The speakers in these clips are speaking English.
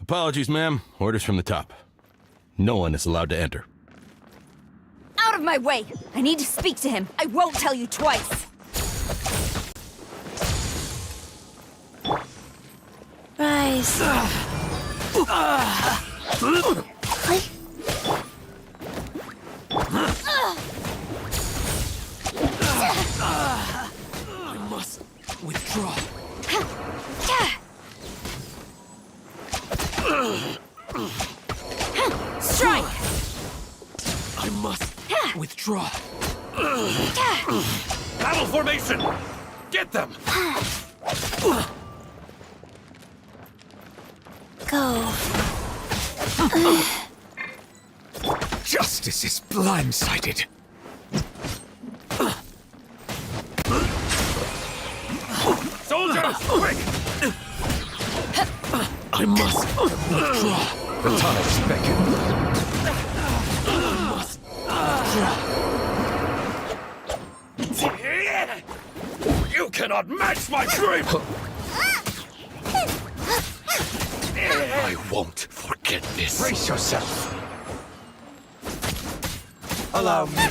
Apologies, ma'am. Orders from the top. No one is allowed to enter. Out of my way! I need to speak to him. I won't tell you twice. Rise. I must withdraw. Strike! I must withdraw. Battle formation! Get them! Go. Justice is blindsided. Soldiers, quick! I must withdraw. The tides beckon. I must withdraw. You cannot match my dream! I won't forget this. Brace yourself. Allow me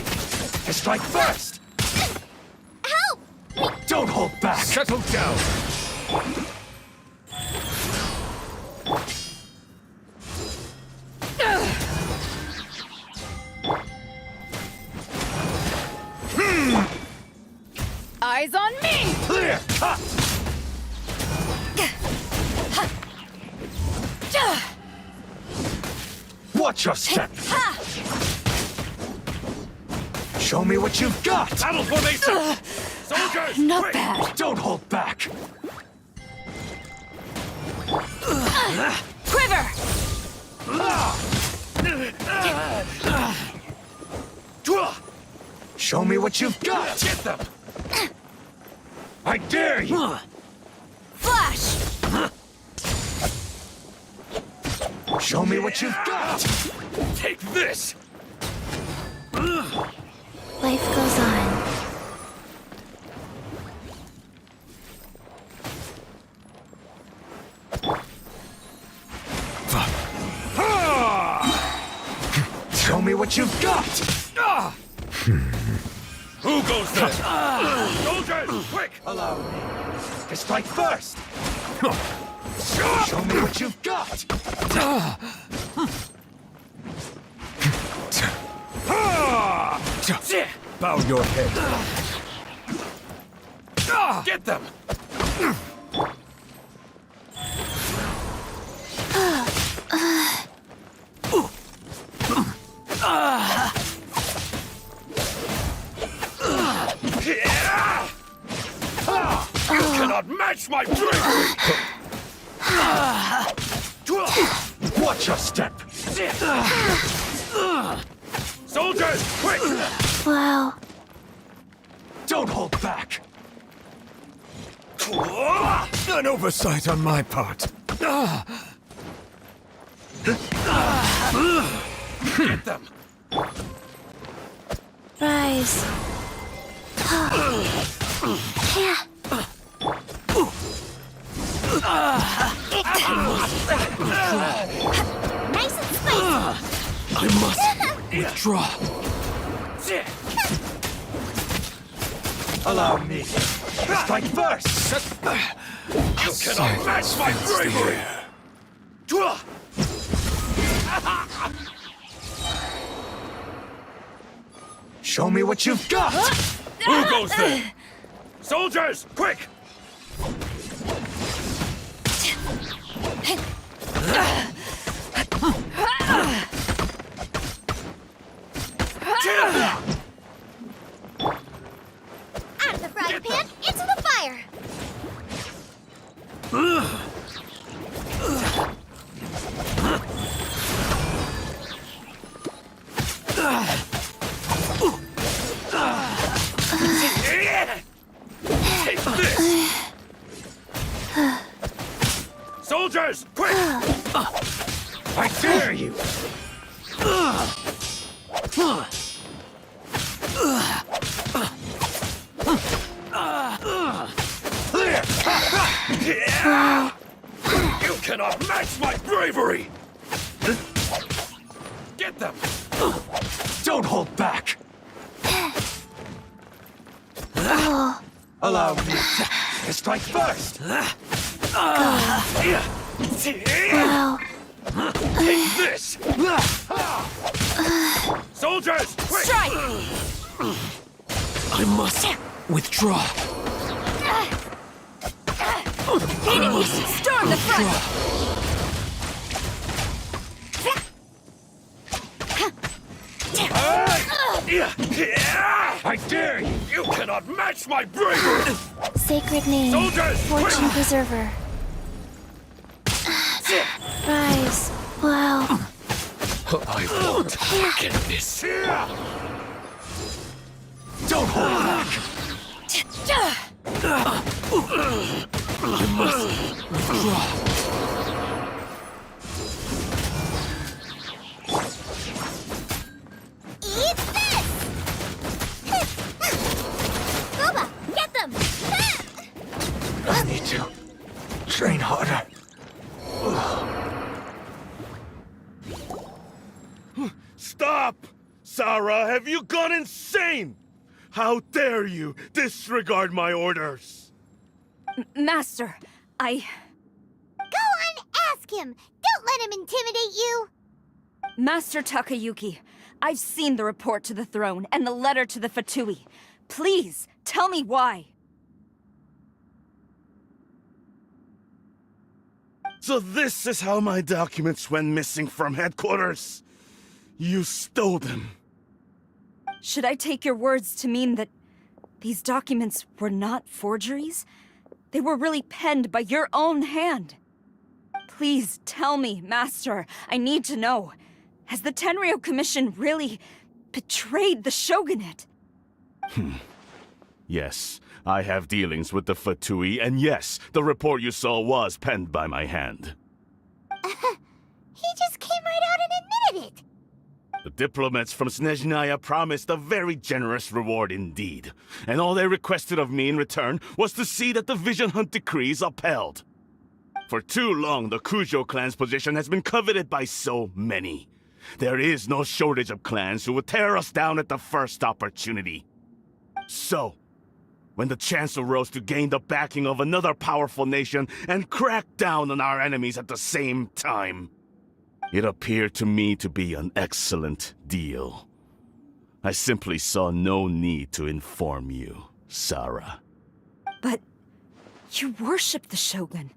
to strike first. Help! Don't hold back. Settle down. Eyes on me! Clear cut. Watch your step. Show me what you've got. Battle formation! Soldiers, Not quick! bad. Don't hold back. Quiver! Show me what you've got. Get them! I dare you. Flash! Show me what you've got. Take this! Life goes on. Show me what you've got. Who goes there? Soldiers, quick! Allow me to strike first. Show me what you've got. Bow your head. Get them! You cannot match my dream! Watch your step. Soldiers, quick! Wow. Don't hold back. An oversight on my part. Get them! Rise. Yeah. Nice and spicy. I must withdraw. Allow me to strike first. You cannot match my bravery! Show me what you've got. Who goes there? Soldiers, quick! Out of the frying pan, into the fire. You cannot match my bravery! Get them! Don't hold back! Allow me to strike first! Take this! Soldiers! Quick! Strike! I must withdraw. Enemies, storm the front! I dare you! You cannot match my bravery! Sacred name. Soldiers! Fortune quick! preserver. Rise. Wow. I won't forget this. Don't hold back! I must withdraw. Eat this! Boba, get them! I need to train harder. Stop! Sarah, have you gone insane? How dare you disregard my orders? Master, I... Go on, ask him! Don't let him intimidate you! Master Takayuki, I've seen the report to the throne and the letter to the Fatui. Please, tell me why. So this is how my documents went missing from headquarters. You stole them. Should I take your words to mean that these documents were not forgeries? They were really penned by your own hand. Please tell me, Master. I need to know. Has the Tenryo Commission really betrayed the shogunate? Yes, I have dealings with the Fatui, and yes, the report you saw was penned by my hand. He just came right out and admitted it! The diplomats from Snezhnaya promised a very generous reward indeed, and all they requested of me in return was to see that the Vision Hunt decrees upheld. For too long, the Kujo clan's position has been coveted by so many. There is no shortage of clans who would tear us down at the first opportunity. So, when the chance arose to gain the backing of another powerful nation and crack down on our enemies at the same time, it appeared to me to be an excellent deal. I simply saw no need to inform you, Sarah. But you worship the Shogun.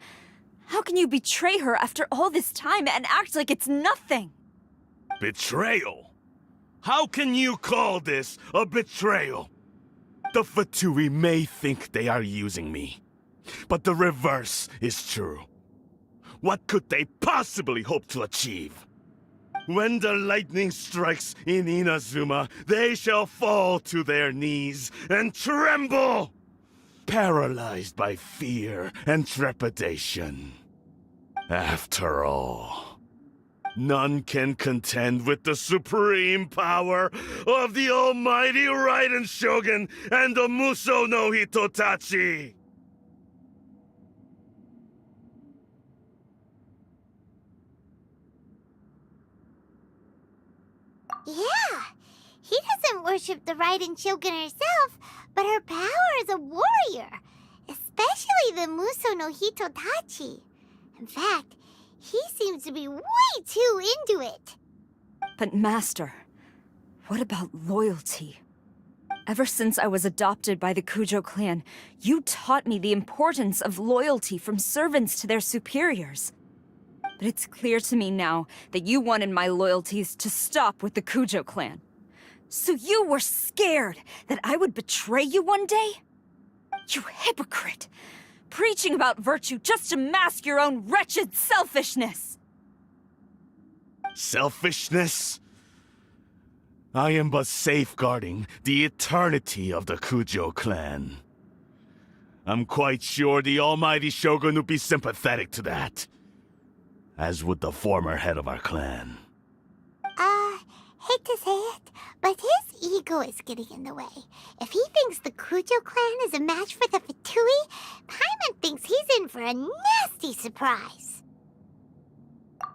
How can you betray her after all this time and act like it's nothing? Betrayal? How can you call this a betrayal? The Fatui may think they are using me, but the reverse is true. What could they possibly hope to achieve? When the lightning strikes in Inazuma, they shall fall to their knees and tremble, paralyzed by fear and trepidation. After all, none can contend with the supreme power of the almighty Raiden Shogun and the Muso no Hitotachi! Yeah, he doesn't worship the Raiden Shogun herself, but her power as a warrior, especially the Muso no Hitotachi. In fact, he seems to be way too into it. But Master, what about loyalty? Ever since I was adopted by the Kujo clan, you taught me the importance of loyalty from servants to their superiors. But it's clear to me now that you wanted my loyalties to stop with the Kujo clan. So you were scared that I would betray you one day? You hypocrite! Preaching about virtue just to mask your own wretched selfishness! Selfishness? I am but safeguarding the eternity of the Kujo clan. I'm quite sure the almighty Shogun would be sympathetic to that. As would the former head of our clan. Hate to say it, But his ego is getting in the way. If he thinks the Kujo clan is a match for the Fatui, Paimon thinks he's in for a nasty surprise.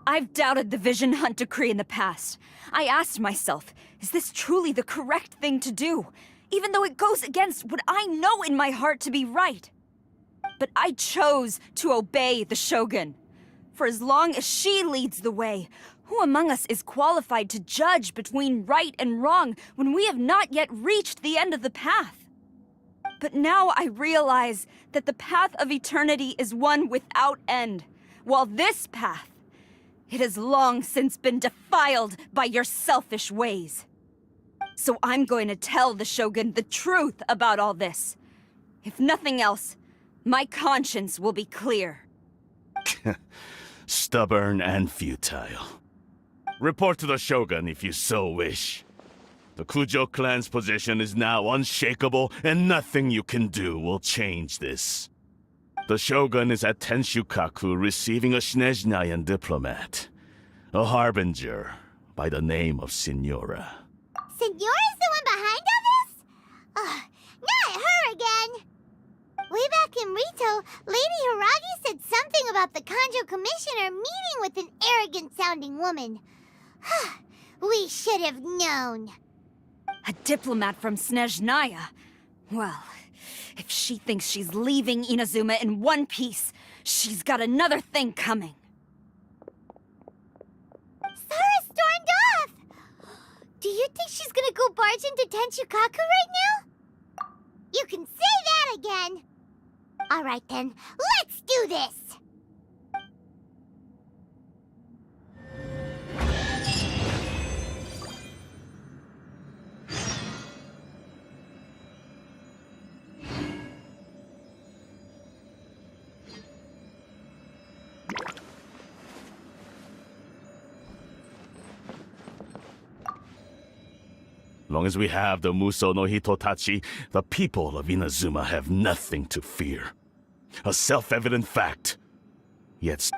I've doubted the Vision Hunt decree in the past. I asked myself, is this truly the correct thing to do? Even though it goes against what I know in my heart to be right. But I chose to obey the Shogun. For as long as she leads the way, who among us is qualified to judge between right and wrong when we have not yet reached the end of the path? But now I realize that the path of eternity is one without end, while this path, it has long since been defiled by your selfish ways. So I'm going to tell the Shogun the truth about all this. If nothing else, my conscience will be clear. Stubborn and futile. Report to the Shogun if you so wish. The Kujo clan's position is now unshakable, and nothing you can do will change this. The Shogun is at Tenshukaku receiving a Snezhnayan diplomat, a harbinger by the name of Signora. Signora's the one behind all this? Not her again! Way back in Rito, Lady Hiragi said something about the Kanjo Commissioner meeting with an arrogant-sounding woman. We should have known. A diplomat from Snezhnaya? Well, if she thinks she's leaving Inazuma in one piece, she's got another thing coming. Sara stormed off! Do you think she's gonna go barge into Tenshukaku right now? You can say that again! Alright then, let's do this! Long as we have the Muso no Hitotachi, the people of Inazuma have nothing to fear. A self-evident fact. Yet...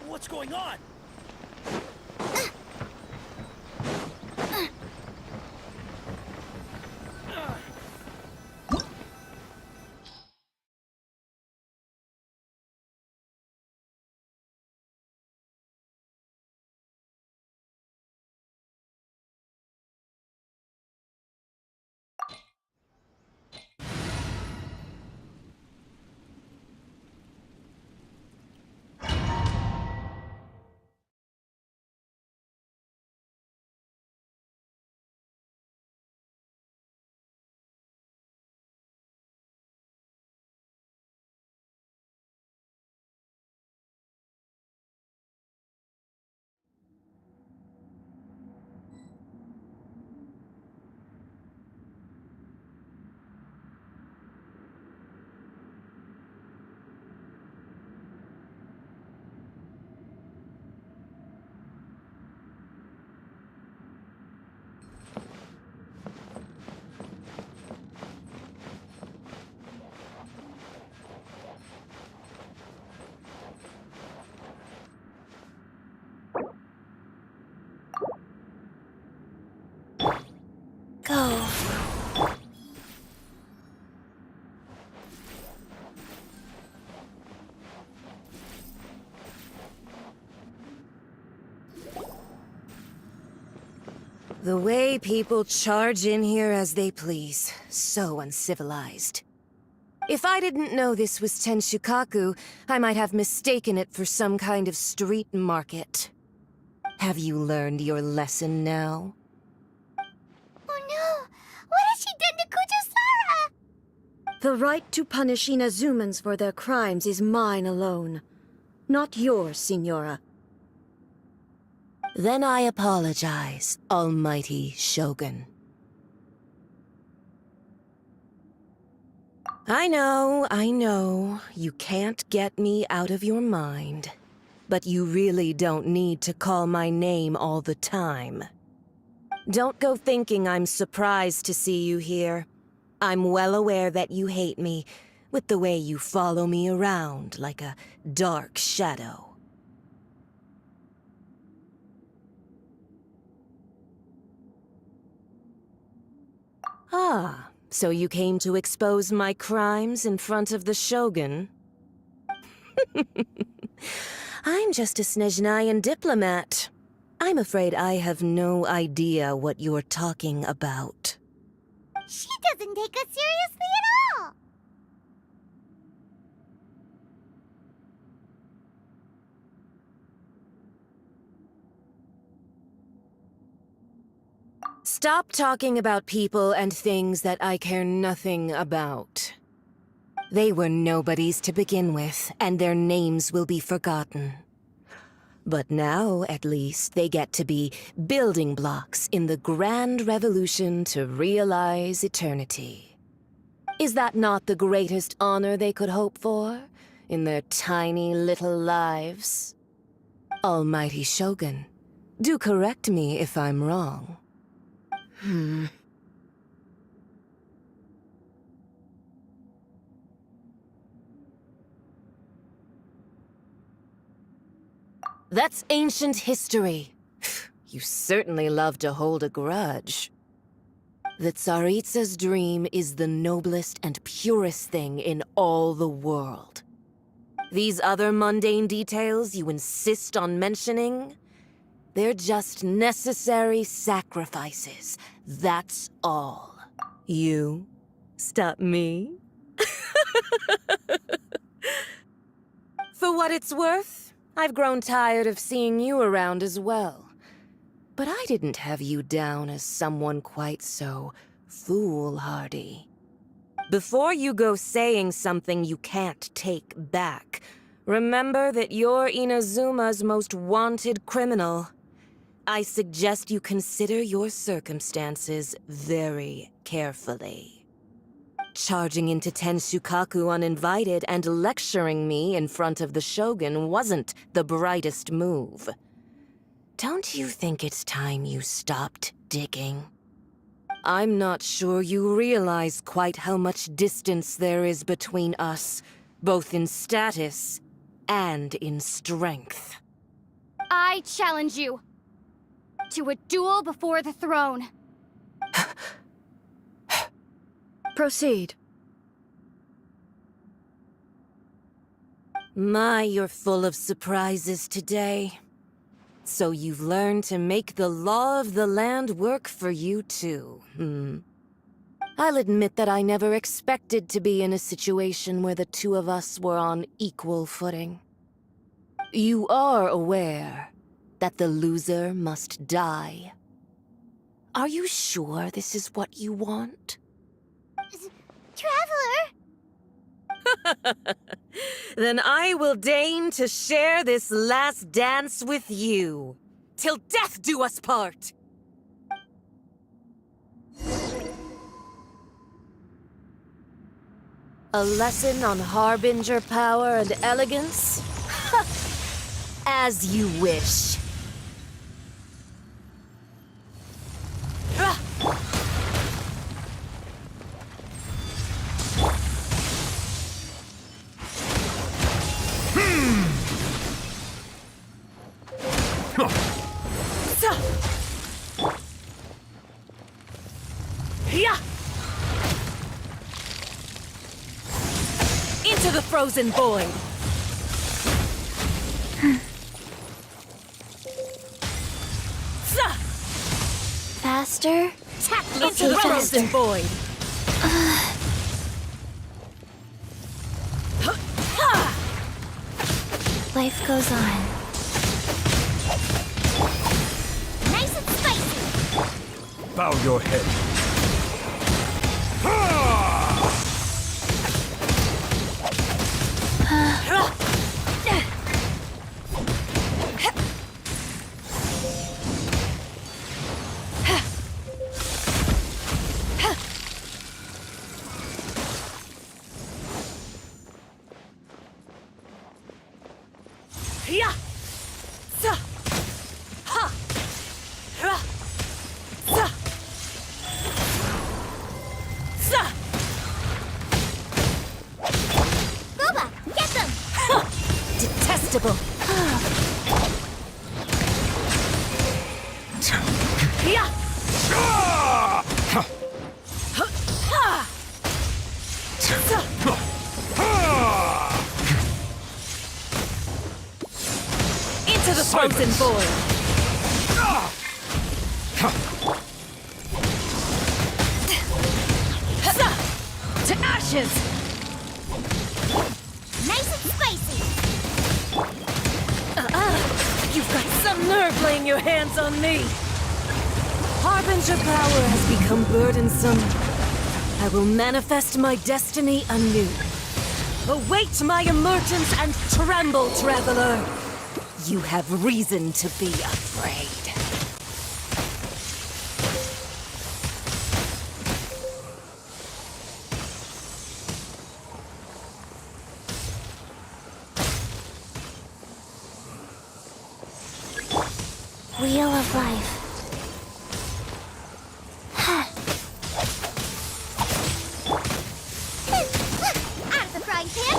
What's going on? go. The way people charge in here as they please. So uncivilized. If I didn't know this was Tenshukaku, I might have mistaken it for some kind of street market. Have you learned your lesson now? Oh no! What has she done to Kujusara? The right to punish Inazumans for their crimes is mine alone. Not yours, Signora. Then I apologize, Almighty Shogun. I know, you can't get me out of your mind. But you really don't need to call my name all the time. Don't go thinking I'm surprised to see you here. I'm well aware that you hate me, with the way you follow me around like a dark shadow. Ah, so you came to expose my crimes in front of the Shogun? I'm just a Snezhnayan diplomat. I'm afraid I have no idea what you're talking about. She doesn't take us seriously at all! Stop talking about people and things that I care nothing about. They were nobodies to begin with, and their names will be forgotten. But now, at least, they get to be building blocks in the grand revolution to realize eternity. Is that not the greatest honor they could hope for, in their tiny little lives? Almighty Shogun, do correct me if I'm wrong. That's ancient history. You certainly love to hold a grudge. The Tsaritsa's dream is the noblest and purest thing in all the world. These other mundane details you insist on mentioning, they're just necessary sacrifices. That's all. You stop me? For what it's worth, I've grown tired of seeing you around as well. But I didn't have you down as someone quite so foolhardy. Before you go saying something you can't take back, remember that you're Inazuma's most wanted criminal. I suggest you consider your circumstances very carefully. Charging into Tenshukaku uninvited and lecturing me in front of the Shogun wasn't the brightest move. Don't you think it's time you stopped digging? I'm not sure you realize quite how much distance there is between us, both in status and in strength. I challenge you to a duel before the throne. Proceed. My, you're full of surprises today. So you've learned to make the law of the land work for you too, I'll admit that I never expected to be in a situation where the two of us were on equal footing. You are aware that the loser must die. Are you sure this is what you want? Traveler! Then I will deign to share this last dance with you, till death do us part! A lesson on Harbinger power and elegance? As you wish. frozen void! Faster? Into the frozen void! Life goes on. Nice and spicy! Bow your head. Yeah! Sa! Ha! Ra! Sa! Sa! Booba, get them! Detestable! Yeah! Into the frozen void! To ashes! Nice and spicy! You've got some nerve laying your hands on me! Harbinger power has become burdensome. I will manifest my destiny anew. Await my emergence and tremble, traveler! You have reason to be afraid. Wheel of life. Out of the frying pan.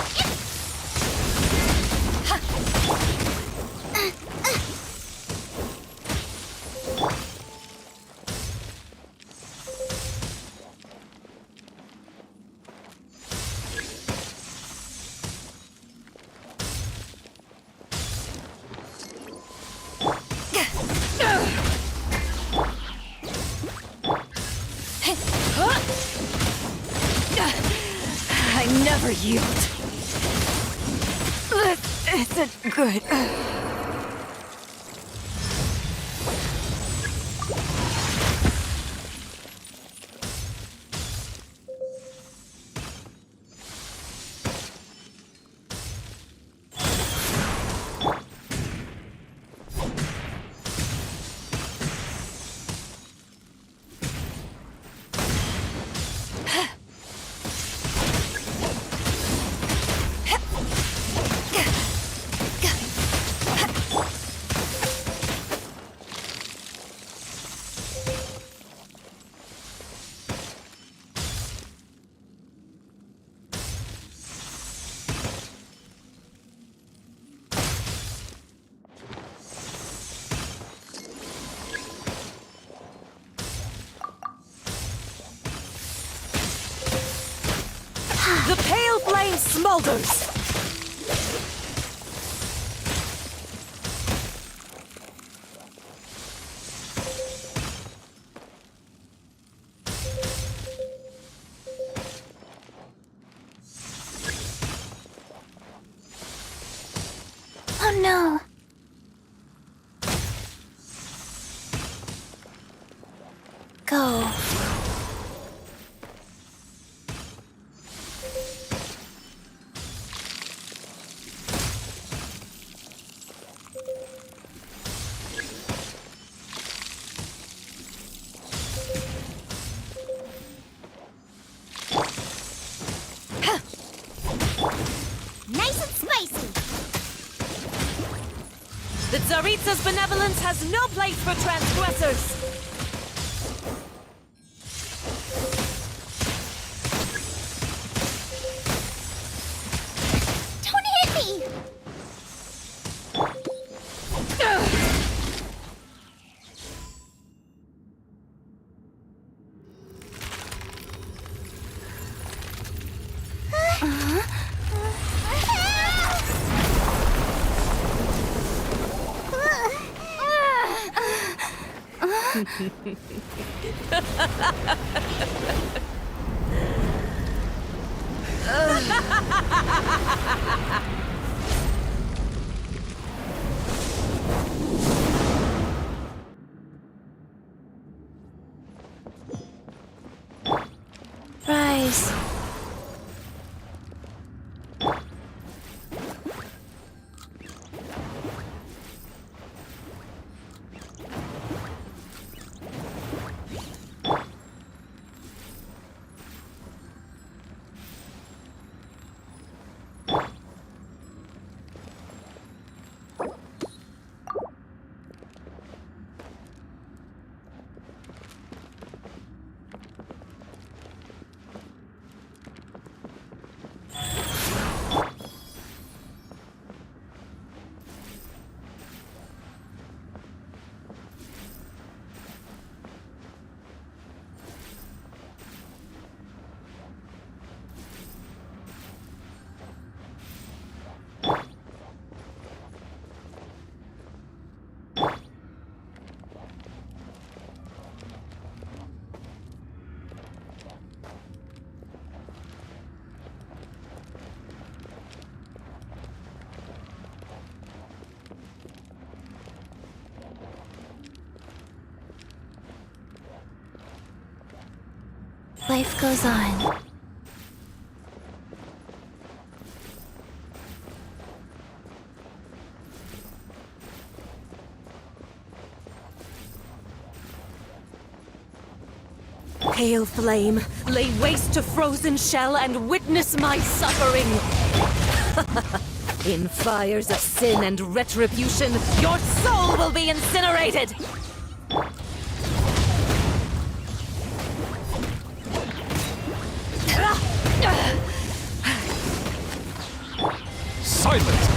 I never yield. This isn't good. The pale flame smolders! Oh no. Go. Nice and spicy. The Tsaritsa's benevolence has no place for transgressors! Don't hit me. Rise. Life goes on. Pale flame, lay waste to frozen shell and witness my suffering! In fires of sin and retribution, your soul will be incinerated! Silence!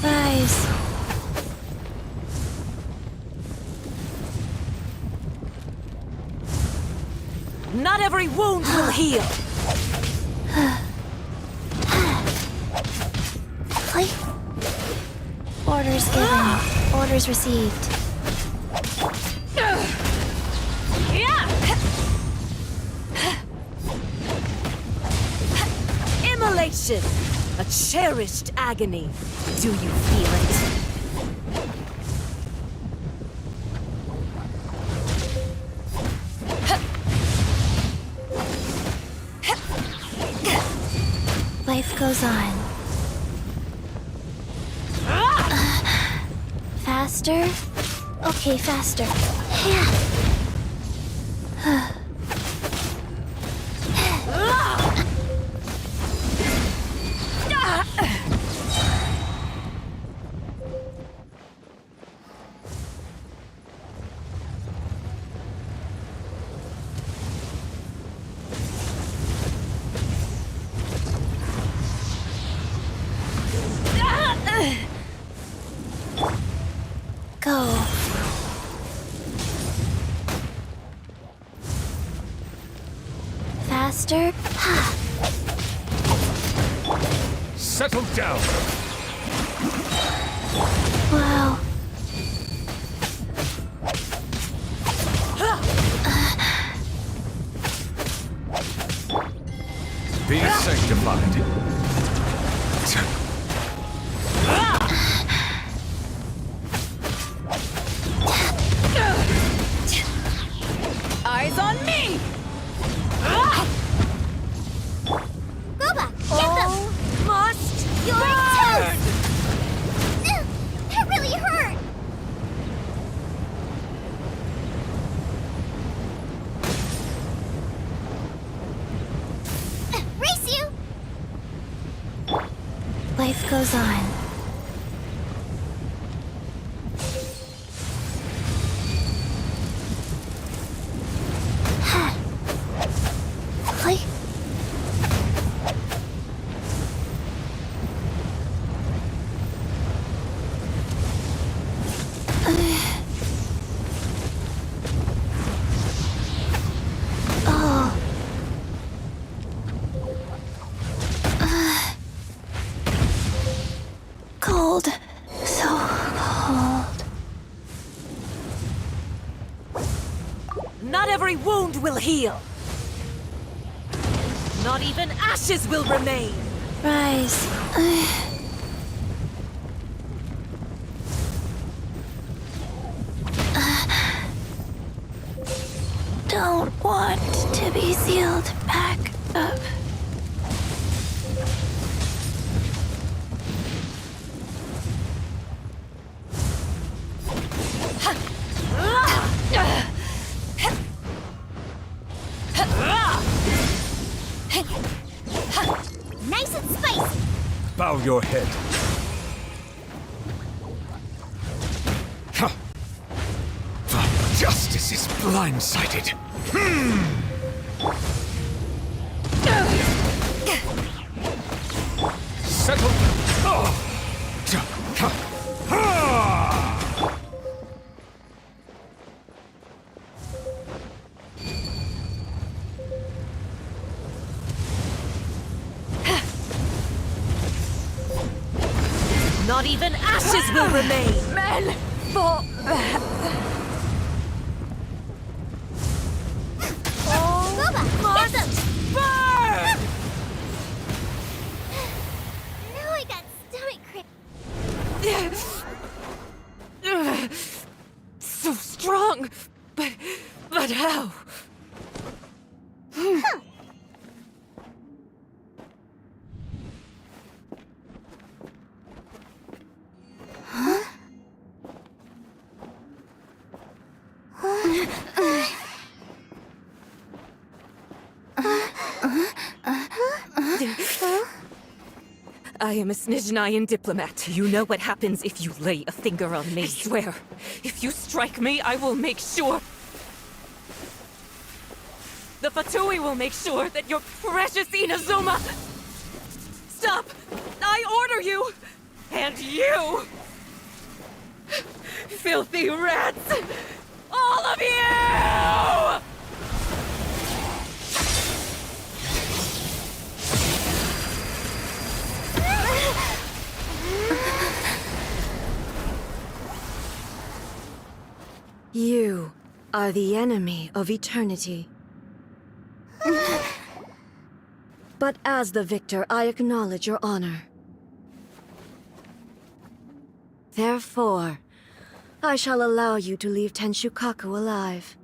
Rise. Not every wound will heal! Orders given. Orders received. Immolation! A cherished agony. Do you feel it? Life goes on. Faster? Okay, faster. Go. Faster? Settle down! Wow. Be sanctified. Eyes on me! Boba, get them! Must Your burn! That really hurt! Race you! Life goes on. every wound will heal. Not even ashes will remain. Rise. Don't want to be sealed back up. Nice and spicy! Bow your head. Huh. The justice is blindsided. Settle. Oh. Not even ashes will remain! Men, fall back. Get them! Burn! Now I got stomach cramp. So strong, but how? I am a Snezhnayan diplomat. You know what happens if you lay a finger on me. I swear, if you strike me, I will make sure... The Fatui will make sure that your precious Inazuma... Stop! I order you! And you! Filthy rats! All of you! You are the enemy of eternity. But as the victor, I acknowledge your honor. Therefore, I shall allow you to leave Tenshukaku alive.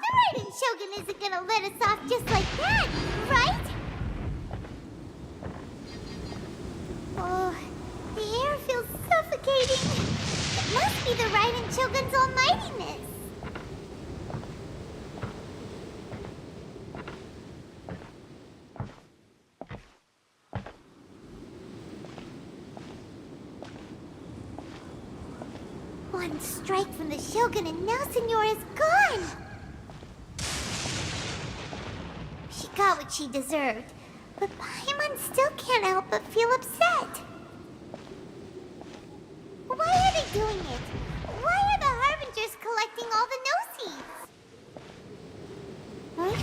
The Raiden Shogun isn't gonna let us off just like that, right? Oh, the air feels suffocating. It must be the Raiden Shogun's almightiness. One strike from the Shogun and now Senora is gone! She got what she deserved, but Paimon still can't help but feel upset. Why are they doing it? Why are the Harbingers collecting all the no-seeds? Huh?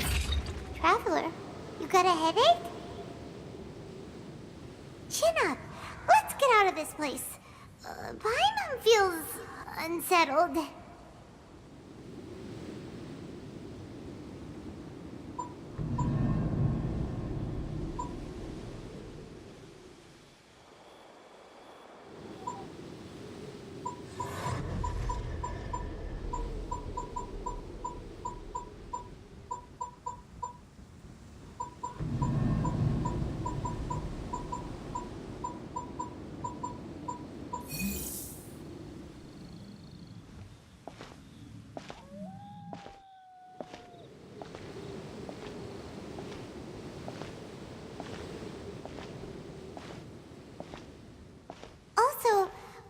Traveler, you got a headache? Chin up. Let's get out of this place. Paimon feels... unsettled.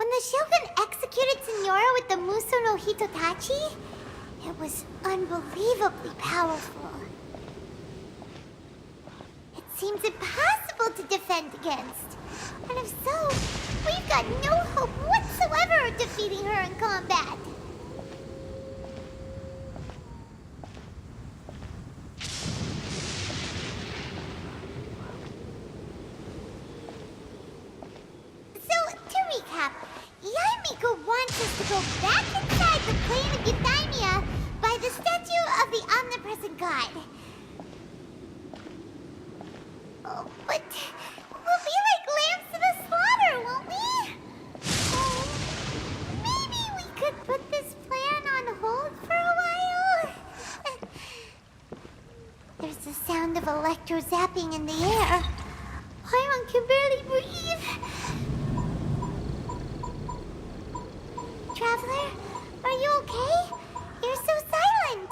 The Shogun executed Senora with the Muso no Hitotachi? It was unbelievably powerful. seems impossible to defend against. And if so, we've got no hope whatsoever of defeating her in combat. So, to recap, Yaimiko wants us to go back inside the plane of Euthymia by the statue of the omnipresent god. Oh, but we'll be like lambs to the slaughter, won't we? Oh, maybe we could put this plan on hold for a while? There's the sound of electro zapping in the air. Paimon can barely breathe. Traveler, are you okay? You're so silent.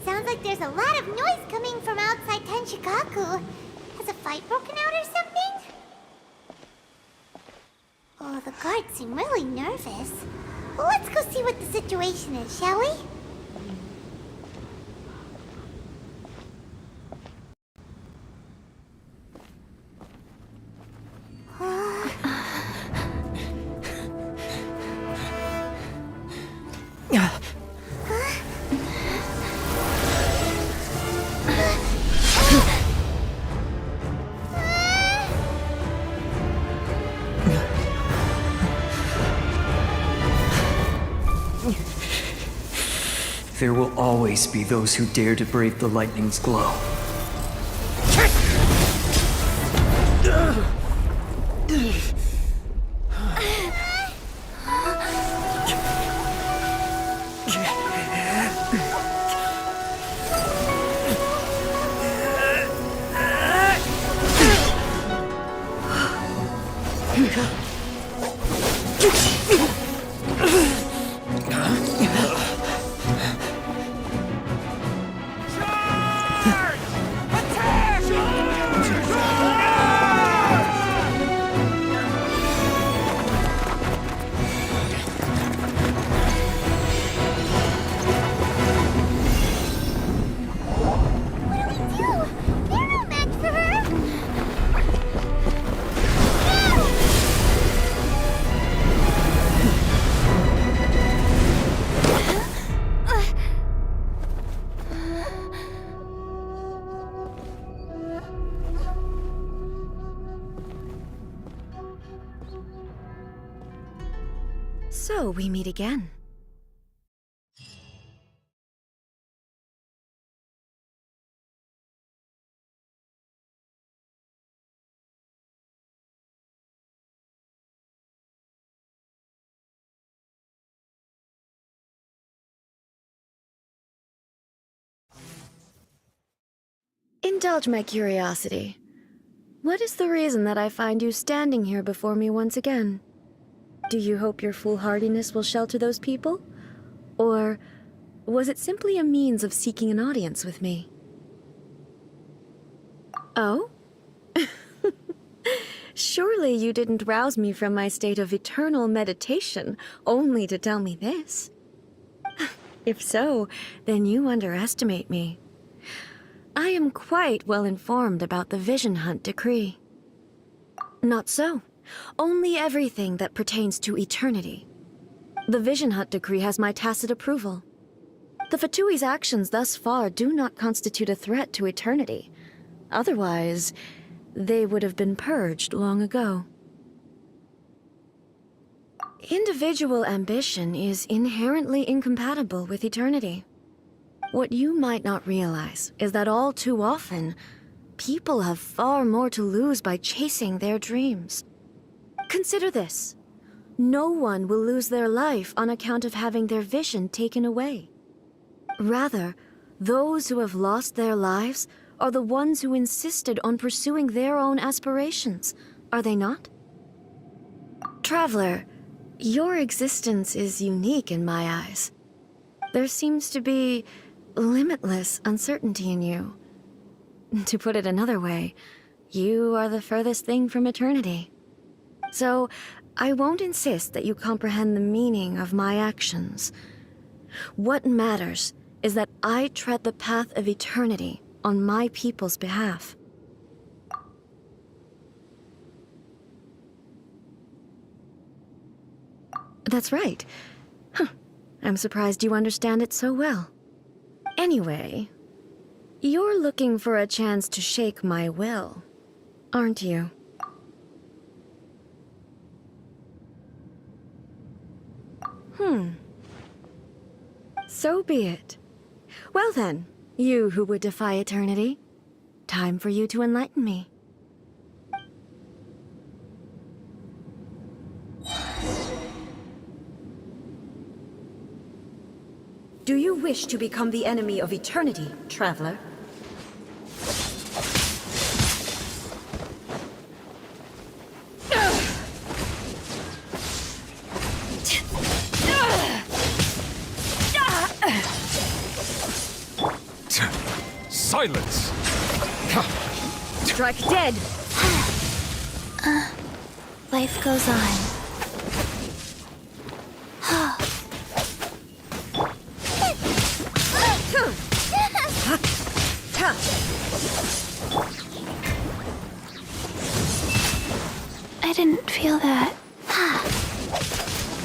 Sounds like there's a lot of noise coming from outside Tenshikaku. Has a fight broken out or something? Oh, the guards seem really nervous. Well, let's go see what the situation is, shall we? There will always be those who dare to brave the lightning's glow. So we meet again. Indulge my curiosity. What is the reason that I find you standing here before me once again? Do you hope your foolhardiness will shelter those people? Or was it simply a means of seeking an audience with me? Oh? Surely you didn't rouse me from my state of eternal meditation only to tell me this. If so, then you underestimate me. I am quite well informed about the Vision Hunt decree. Not so. Only everything that pertains to eternity. The Vision Hunt decree has my tacit approval. The Fatui's actions thus far do not constitute a threat to eternity. Otherwise, they would have been purged long ago. Individual ambition is inherently incompatible with eternity. What you might not realize is that all too often, people have far more to lose by chasing their dreams. Consider this. No one will lose their life on account of having their vision taken away. Rather, those who have lost their lives are the ones who insisted on pursuing their own aspirations, are they not? Traveler, your existence is unique in my eyes. There seems to be limitless uncertainty in you, To put it another way, you are the furthest thing from eternity. So, I won't insist that you comprehend the meaning of my actions. What matters is that I tread the path of eternity on my people's behalf. That's right. Huh. I'm surprised you understand it so well. Anyway, you're looking for a chance to shake my will, aren't you? So be it. Well then, you who would defy eternity, time for you to enlighten me. Do you wish to become the enemy of eternity, traveler? Silence! Strike dead! Life goes on. I didn't feel that.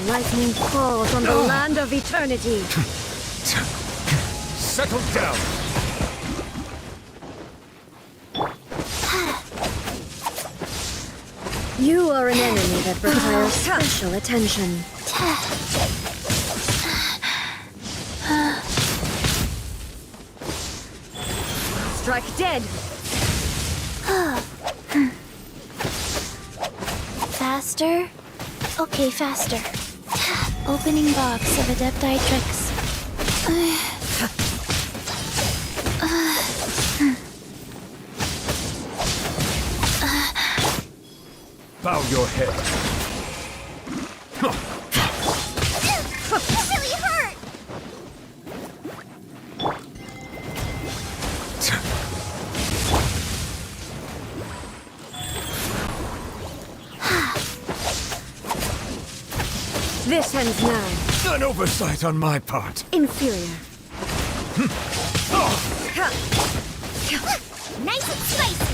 Lightning falls on the land of eternity. Settle down! You are an enemy that requires special attention. Strike dead! Faster? Okay, faster. Opening box of Adepti tricks. Bow your head. That really hurt! This ends now. An oversight on my part. Inferior. Nice and spicy!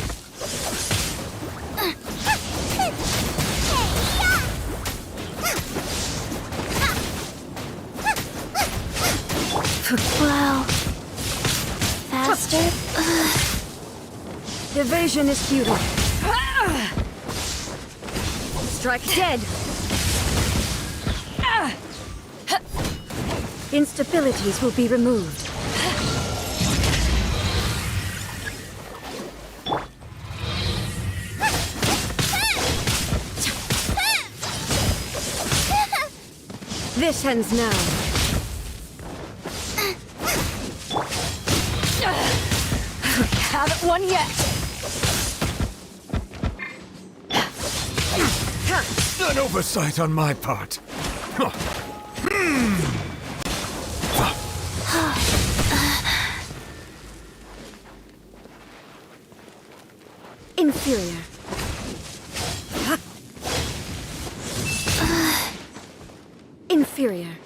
Wow. Faster? Evasion is futile. Strike dead! Instabilities will be removed. This ends now. Haven't won yet. An oversight on my part. Inferior. Inferior.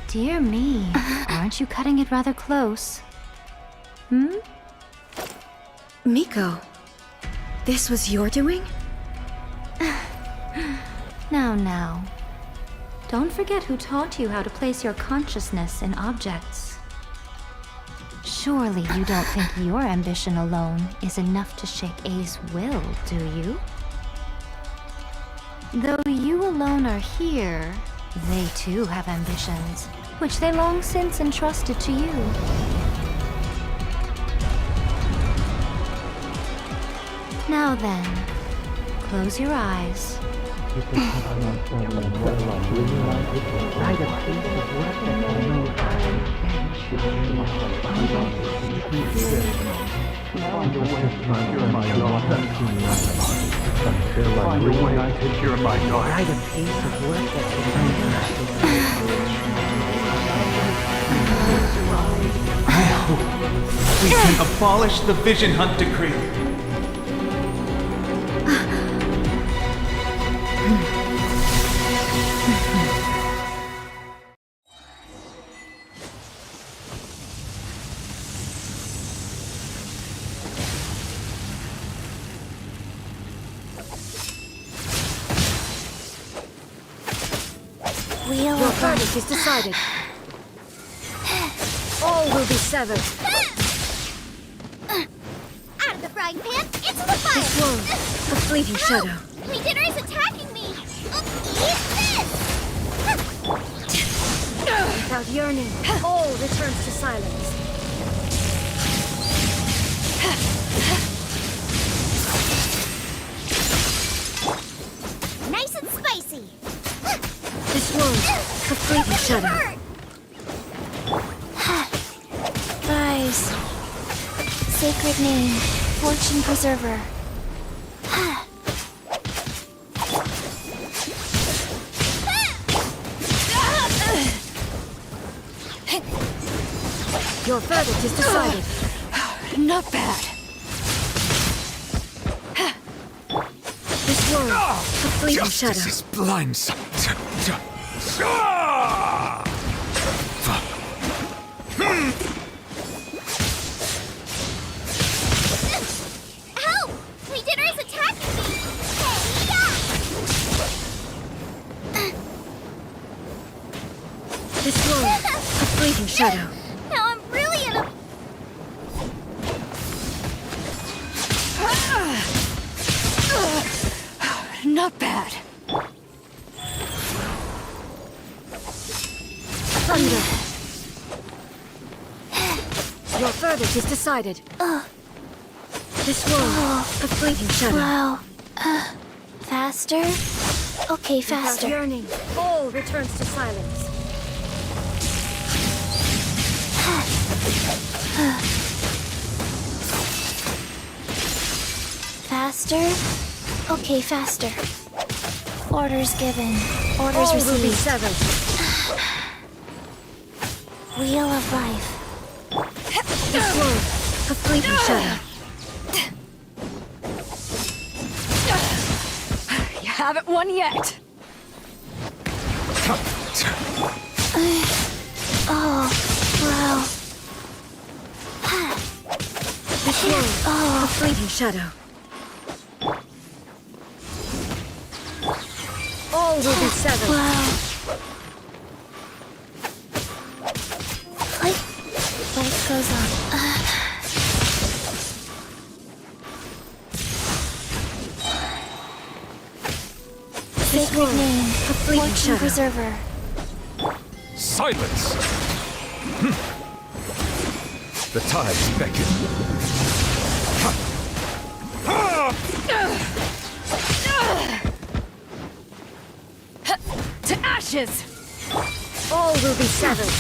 Dear me, aren't you cutting it rather close? Miko, this was your doing? Now. Don't forget who taught you how to place your consciousness in objects. Surely you don't think your ambition alone is enough to shake A's will, do you? Though you alone are here, they too have ambitions, which they long since entrusted to you. Now then, close your eyes We can abolish the Vision Hunt Decree. Wheel Your of verdict is decided. All will be severed. Out of the frying pan, into the fire! This world, a fleeting shadow. My dinner is attacking me! Eat this! Without yearning, all returns to silence. Nice and spicy! This world, a fleeting shadow. Guys, sacred name, fortune preserver. Your verdict is decided. Not bad. This world, a fleeting shadow. Justice is blindsight. Help! My dinner is attacking me! This world, a fleeting shadow. Now I'm really in a... Not bad. Thunder. Your verdict is decided. This world, a fleeting shadow. Wow. Faster? Okay, Without faster. yearning, all returns to silence. Faster? Okay, faster. Orders given. Orders All will be received. severed. Wheel of life. This world, a fleeting shadow. You haven't won yet. Oh, wow. This world, a fleeting shadow. All will be severed. Wow. Life goes on. Sacred name, a fleeting fortune shadow. preserver. Silence! The tides beckon. To ashes! All will be severed.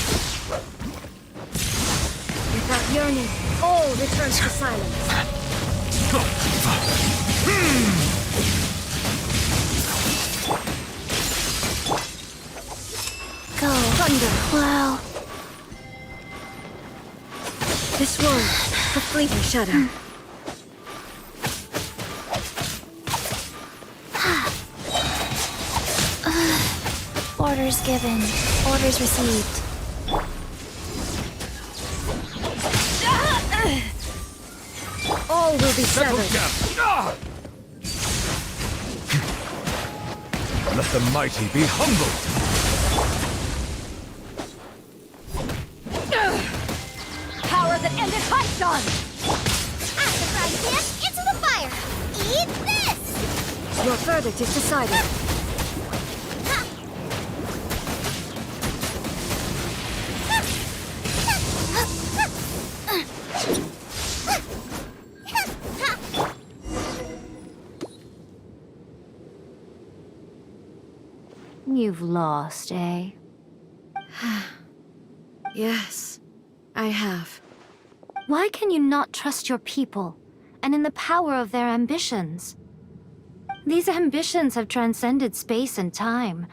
Without yearning, all returns to silence. Go. Thunder. Wow. This world, a fleeting shadow. Orders given. Orders received. All will be Settle severed. down! Let the mighty be humbled! Power that ended Python! Out of the frying pan, into the fire! Eat this! Your verdict is decided. You've lost, eh? Yes, I have. Why can you not trust your people, and in the power of their ambitions? These ambitions have transcended space and time.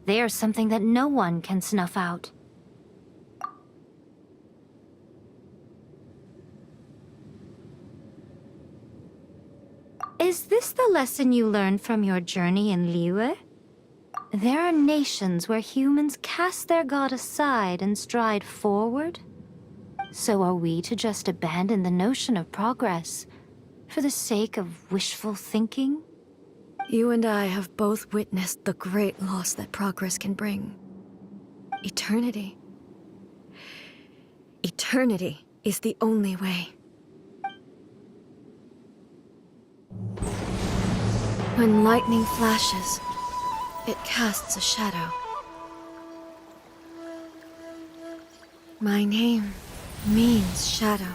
They are something that no one can snuff out. Is this the lesson you learned from your journey in Liyue? There are nations where humans cast their god aside and stride forward. So are we to just abandon the notion of progress for the sake of wishful thinking? You and I have both witnessed the great loss that progress can bring. Eternity. Eternity is the only way. When lightning flashes, it casts a shadow. My name means shadow.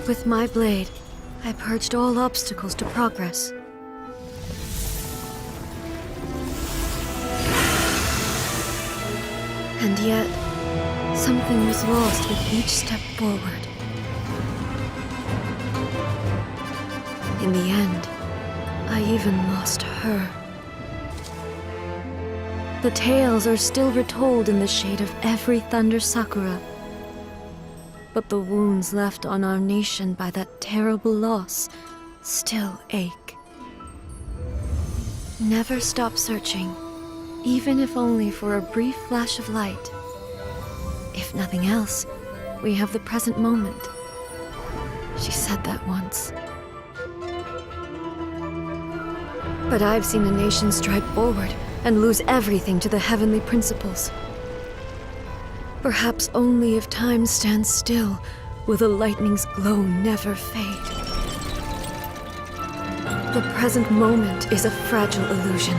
With my blade, I purged all obstacles to progress. And yet, something was lost with each step forward. In the end, I even lost her. The tales are still retold in the shade of every Thunder Sakura. But the wounds left on our nation by that terrible loss still ache. Never stop searching, even if only for a brief flash of light. If nothing else, we have the present moment. She said that once. But I've seen a nation stride forward and lose everything to the heavenly principles. Perhaps only if time stands still will the lightning's glow never fade. The present moment is a fragile illusion.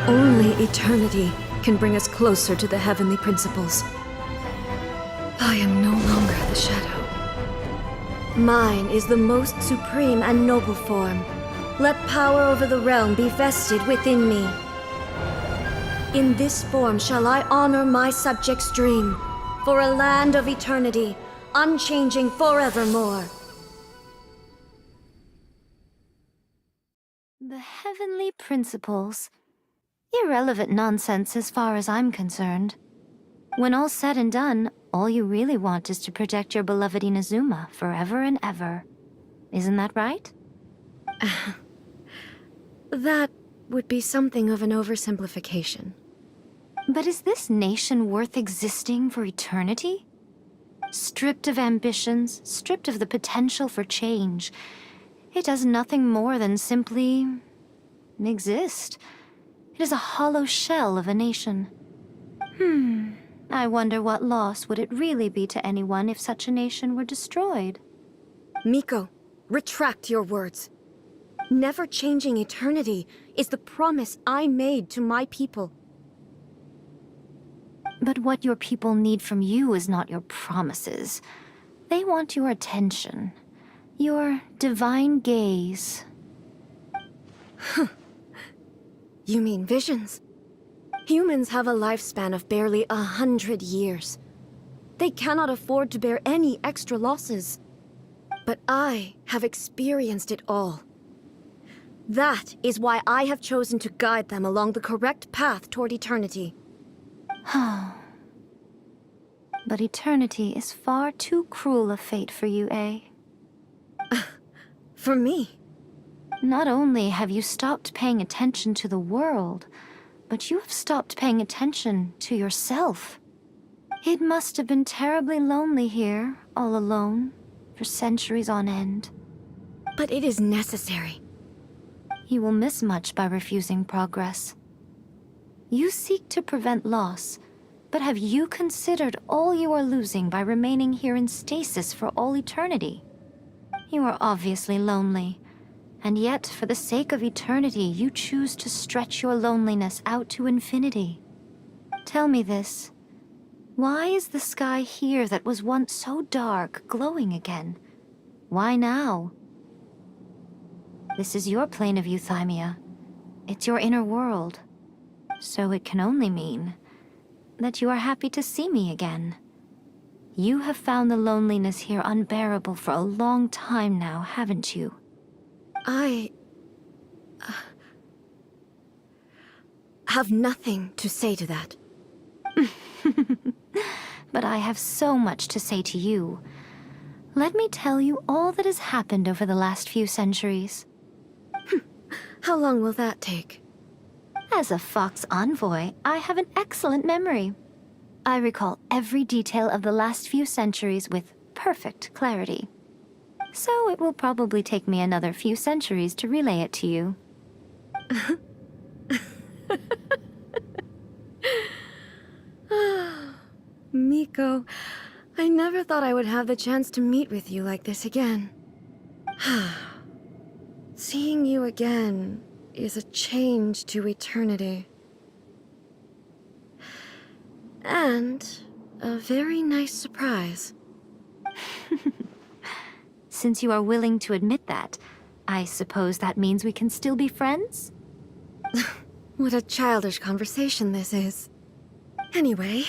Only eternity can bring us closer to the heavenly principles. I am no longer the shadow. Mine is the most supreme and noble form. Let power over the realm be vested within me. In this form shall I honor my subjects' dream, for a land of eternity, unchanging forevermore. The heavenly principles. Irrelevant nonsense as far as I'm concerned. When all's said and done, all you really want is to protect your beloved Inazuma forever and ever. Isn't that right? That would be something of an oversimplification. But is this nation worth existing for eternity? Stripped of ambitions, stripped of the potential for change, it does nothing more than simply exist. It is a hollow shell of a nation. I wonder what loss would it really be to anyone if such a nation were destroyed? Miko, retract your words. Never changing eternity is the promise I made to my people. But what your people need from you is not your promises. They want your attention. Your divine gaze. You mean visions? Humans have a lifespan of barely 100 years. They cannot afford to bear any extra losses. But I have experienced it all. That is why I have chosen to guide them along the correct path toward eternity. But eternity is far too cruel a fate for you, eh? For me? Not only have you stopped paying attention to the world, but you have stopped paying attention to yourself. It must have been terribly lonely here, all alone, for centuries on end. But it is necessary. You will miss much by refusing progress. You seek to prevent loss, but have you considered all you are losing by remaining here in stasis for all eternity? You are obviously lonely, and yet for the sake of eternity you choose to stretch your loneliness out to infinity. Tell me this. Why is the sky here that was once so dark glowing again? Why now? This is your plane of euthymia. It's your inner world. So it can only mean that you are happy to see me again. You have found the loneliness here unbearable for a long time now, haven't you? I have nothing to say to that. But I have so much to say to you. Let me tell you all that has happened over the last few centuries. How long will that take? As a Fox envoy, I have an excellent memory. I recall every detail of the last few centuries with perfect clarity. So it will probably take me another few centuries to relay it to you. Miko, I never thought I would have the chance to meet with you like this again. Seeing you again is a change to eternity. And a very nice surprise. Since you are willing to admit that, I suppose that means we can still be friends? What a childish conversation this is. Anyway,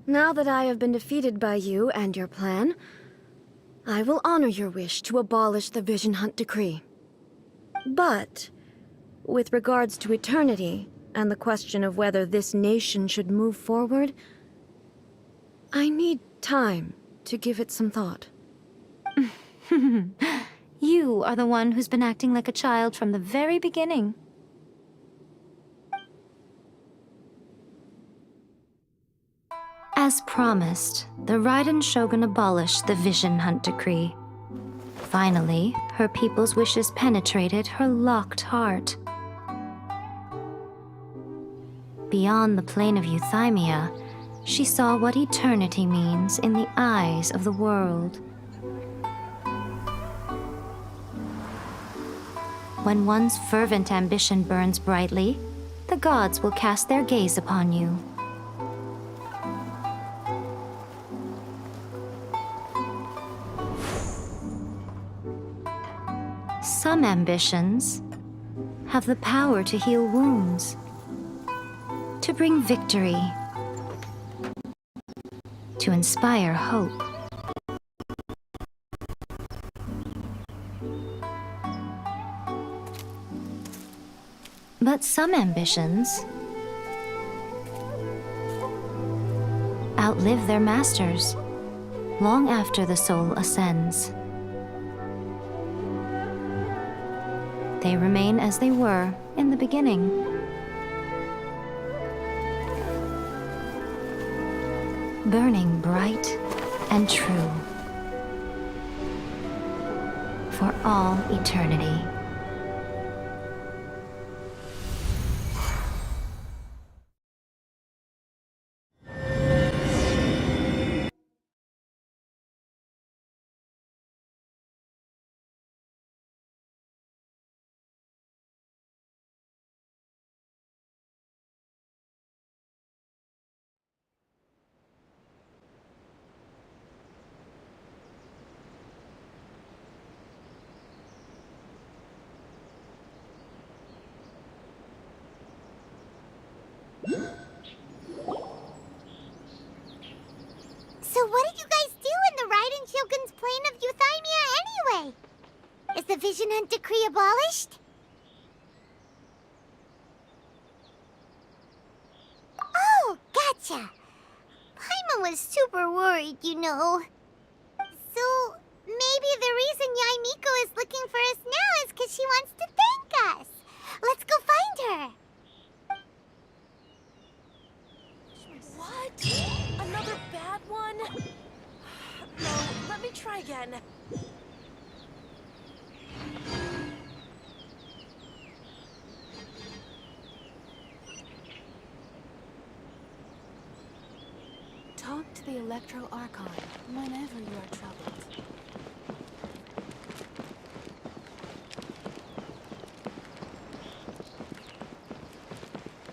now that I have been defeated by you and your plan, I will honor your wish to abolish the Vision Hunt Decree. But, with regards to eternity, and the question of whether this nation should move forward, I need time to give it some thought. You are the one who's been acting like a child from the very beginning. As promised, the Raiden Shogun abolished the Vision Hunt Decree. Finally, her people's wishes penetrated her locked heart. Beyond the plane of euthymia, she saw what eternity means in the eyes of the world. When one's fervent ambition burns brightly, the gods will cast their gaze upon you. Some ambitions have the power to heal wounds, to bring victory, to inspire hope. But some ambitions outlive their masters long after the soul ascends. They remain as they were in the beginning. Burning bright and true for all eternity. So what did you guys do in the Raiden Shogun's plane of euthymia anyway? Is the Vision Hunt Decree abolished? Oh, gotcha. Paimon was super worried, you know. So maybe the reason Yaimiko is looking for us now is because she wants to thank us. Let's go find her. What? Another bad one? No, let me try again. Talk to the Electro Archon whenever you are troubled.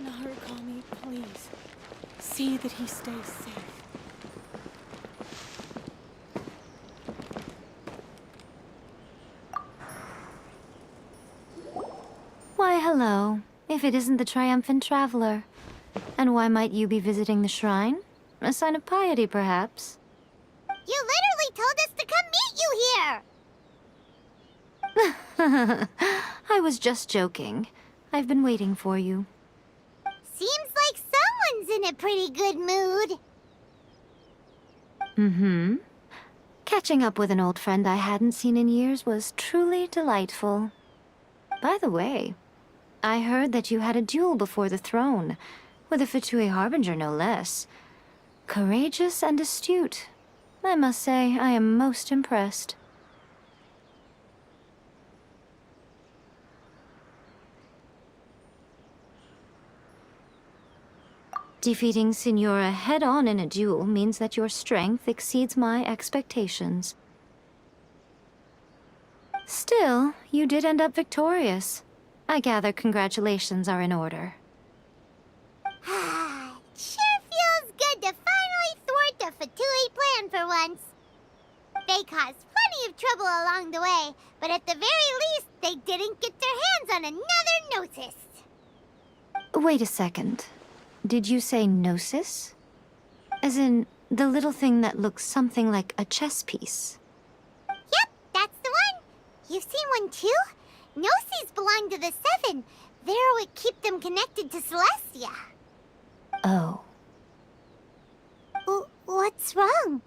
Narukami, please. See that he stays safe. Why hello. If it isn't the triumphant traveler. And why might you be visiting the shrine? A sign of piety, perhaps? You literally told us to come meet you here! I was just joking. I've been waiting for you. Seems like someone's in a pretty good mood. Mm-hmm. Catching up with an old friend I hadn't seen in years was truly delightful. By the way, I heard that you had a duel before the throne, with a Fatui Harbinger no less. Courageous and astute. I must say, I am most impressed. Defeating Signora head-on in a duel means that your strength exceeds my expectations. Still, you did end up victorious. I gather congratulations are in order. Sure feels good to finally thwart the Fatui plan for once. They caused plenty of trouble along the way, but at the very least, they didn't get their hands on another Gnosis. Wait a second. Did you say Gnosis? As in, the little thing that looks something like a chess piece? Yep, that's the one. You've seen one too? Gnosis belong to the Seven. They're what keep them connected to Celestia. Oh. What's wrong?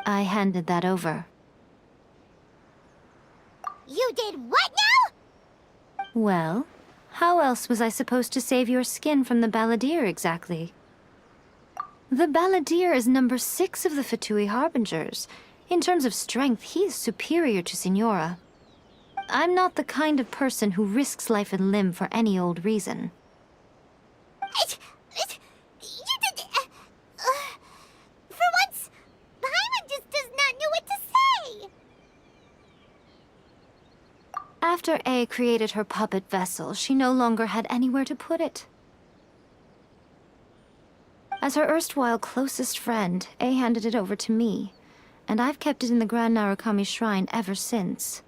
I handed that over. You did what now? Well, how else was I supposed to save your skin from the Balladeer exactly? The Balladeer is number 6 of the Fatui Harbingers. In terms of strength, he is superior to Signora. I'm not the kind of person who risks life and limb for any old reason. You did... for once, Paimon just does not know what to say. After A created her puppet vessel, she no longer had anywhere to put it. As her erstwhile closest friend, A handed it over to me, and I've kept it in the Grand Narukami Shrine ever since.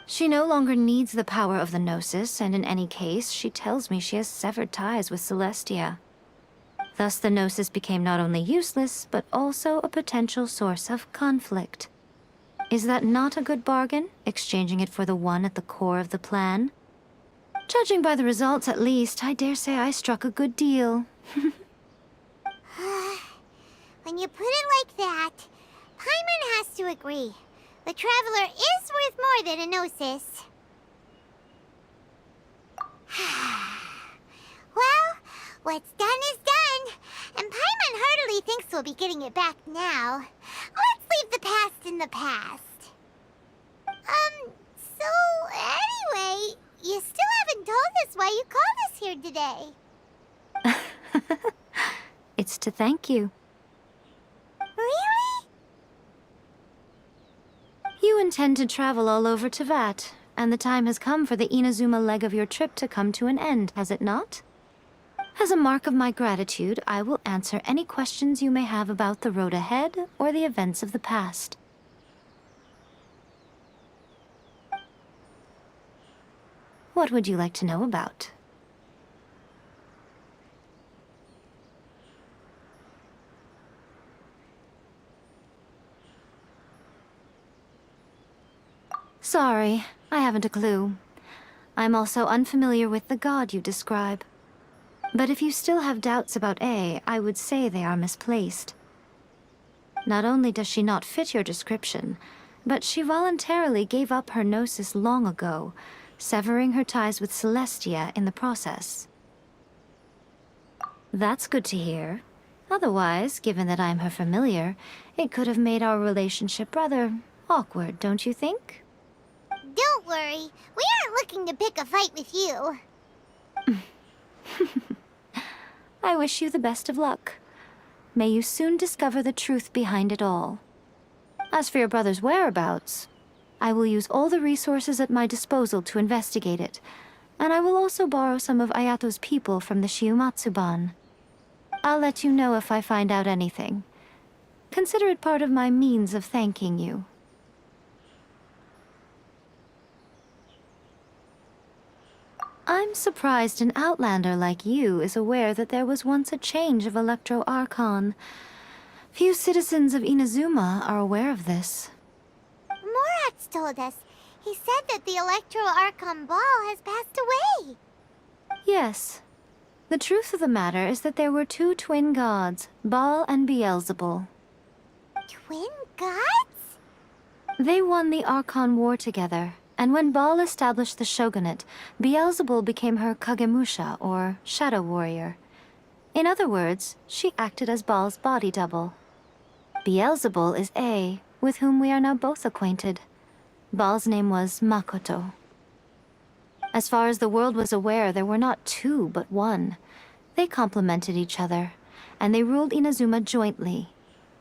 She no longer needs the power of the Gnosis, and in any case, she tells me she has severed ties with Celestia. Thus the Gnosis became not only useless, but also a potential source of conflict. Is that not a good bargain, exchanging it for the one at the core of the plan? Judging by the results, at least, I dare say I struck a good deal. When you put it like that, Paimon has to agree. The Traveler is worth more than a Gnosis. Well, what's done is done, and Paimon heartily thinks we'll be getting it back now. Let's leave the past in the past. So anyway, you still haven't told us why you called us here today. It's to thank you. Really? You intend to travel all over Teyvat, and the time has come for the Inazuma leg of your trip to come to an end, has it not? As a mark of my gratitude, I will answer any questions you may have about the road ahead or the events of the past. What would you like to know about? Sorry, I haven't a clue. I'm also unfamiliar with the god you describe. But if you still have doubts about A, I would say they are misplaced. Not only does she not fit your description, but she voluntarily gave up her Gnosis long ago, severing her ties with Celestia in the process. That's good to hear. Otherwise, given that I'm her familiar, it could have made our relationship rather awkward, don't you think? Don't worry, we aren't looking to pick a fight with you. I wish you the best of luck. May you soon discover the truth behind it all. As for your brother's whereabouts, I will use all the resources at my disposal to investigate it, and I will also borrow some of Ayato's people from the Shiumatsuban. I'll let you know if I find out anything. Consider it part of my means of thanking you. I'm surprised an outlander like you is aware that there was once a change of Electro Archon. Few citizens of Inazuma are aware of this. Morat's told us. He said that the Electro Archon Ball has passed away. Yes. The truth of the matter is that there were two twin gods, Baal and Beelzebul. Twin gods? They won the Archon War together, and when Baal established the shogunate, Beelzebul became her Kagemusha, or shadow warrior. In other words, she acted as Baal's body double. Beelzebul is A, with whom we are now both acquainted. Baal's name was Makoto. As far as the world was aware, there were not two, but one. They complemented each other, and they ruled Inazuma jointly,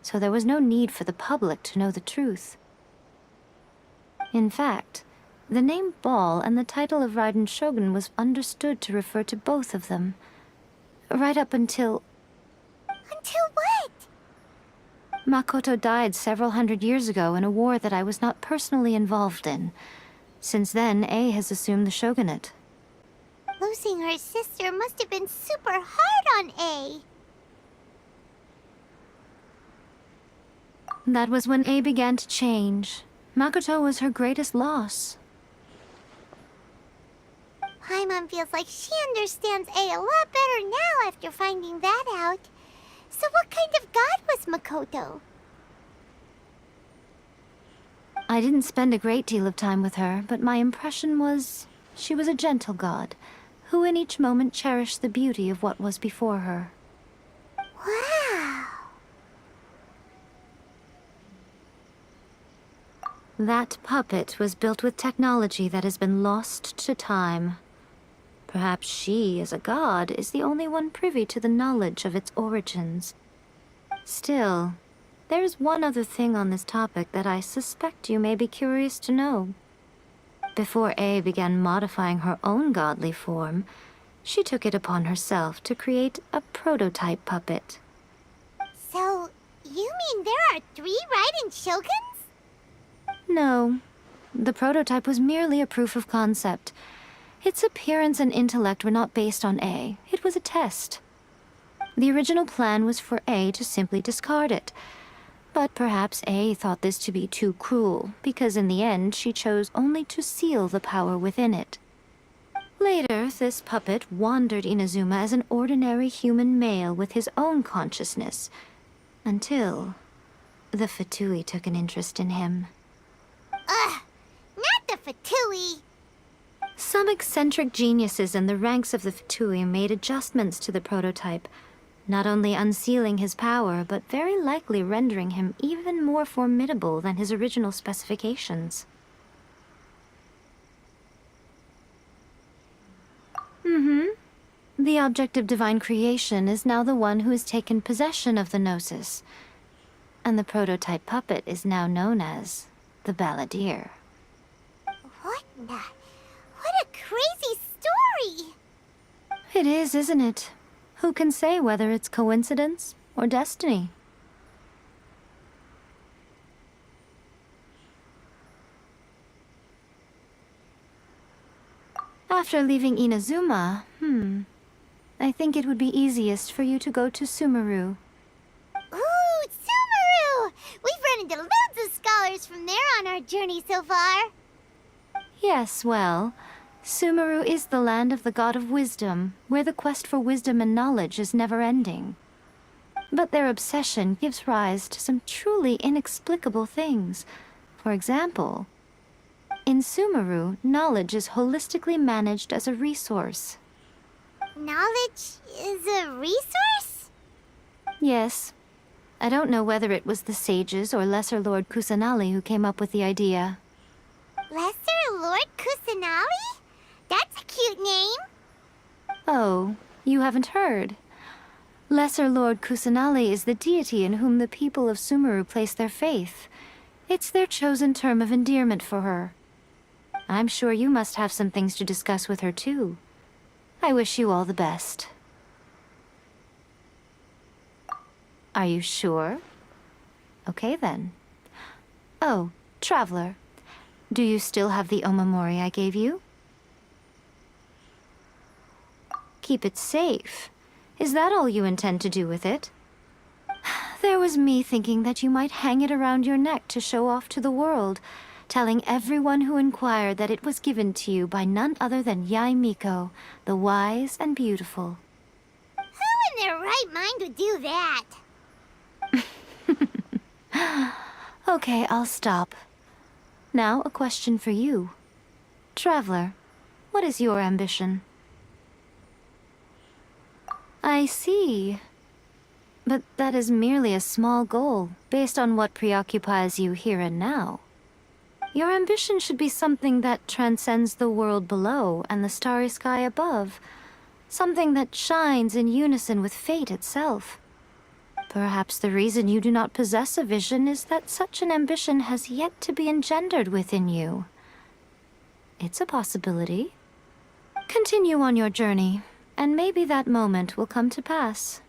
so there was no need for the public to know the truth. In fact, the name Baal and the title of Raiden Shogun was understood to refer to both of them. Right up until... Until what? Makoto died several hundred years ago in a war that I was not personally involved in. Since then, A has assumed the shogunate. Losing her sister must have been super hard on A. That was when A began to change. Makoto was her greatest loss. Paimon feels like she understands A lot better now after finding that out. So what kind of god was Makoto? I didn't spend a great deal of time with her, but my impression was she was a gentle god, who in each moment cherished the beauty of what was before her. Wow! That puppet was built with technology that has been lost to time. Perhaps she, as a god, is the only one privy to the knowledge of its origins. Still, there is one other thing on this topic that I suspect you may be curious to know. Before A began modifying her own godly form, she took it upon herself to create a prototype puppet. So, you mean there are 3 Raiden Shoguns? No. The prototype was merely a proof of concept. Its appearance and intellect were not based on A. It was a test. The original plan was for A to simply discard it. But perhaps A thought this to be too cruel, because in the end she chose only to seal the power within it. Later, this puppet wandered Inazuma as an ordinary human male with his own consciousness, until the Fatui took an interest in him. Ugh! Not the Fatui! Some eccentric geniuses in the ranks of the Fatui made adjustments to the prototype, not only unsealing his power, but very likely rendering him even more formidable than his original specifications. The object of divine creation is now the one who has taken possession of the Gnosis, and the prototype puppet is now known as the Balladeer. What a crazy story! It is, isn't it? Who can say whether it's coincidence or destiny? After leaving Inazuma, I think it would be easiest for you to go to Sumeru. Ooh, Sumeru! We've run into loads of scholars from there on our journey so far. Yes, well, Sumeru is the land of the god of wisdom, where the quest for wisdom and knowledge is never-ending. But their obsession gives rise to some truly inexplicable things. For example, in Sumeru, knowledge is holistically managed as a resource. Knowledge is a resource? Yes. I don't know whether it was the sages or Lesser Lord Kusanali who came up with the idea. Lesser Lord Kusanali? That's a cute name. Oh, you haven't heard. Lesser Lord Kusanali is the deity in whom the people of Sumeru place their faith. It's their chosen term of endearment for her. I'm sure you must have some things to discuss with her, too. I wish you all the best. Are you sure? Okay, then. Oh, Traveler. Do you still have the omamori I gave you? keep it safe. Is that all you intend to do with it? There was me thinking that you might hang it around your neck to show off to the world, telling everyone who inquired that it was given to you by none other than Yae Miko, the wise and beautiful. Who in their right mind would do that? Okay, I'll stop. Now, a question for you. Traveler, what is your ambition? I see. But that is merely a small goal, based on what preoccupies you here and now. Your ambition should be something that transcends the world below and the starry sky above. Something that shines in unison with fate itself. Perhaps the reason you do not possess a vision is that such an ambition has yet to be engendered within you. It's a possibility. Continue on your journey, and maybe that moment will come to pass.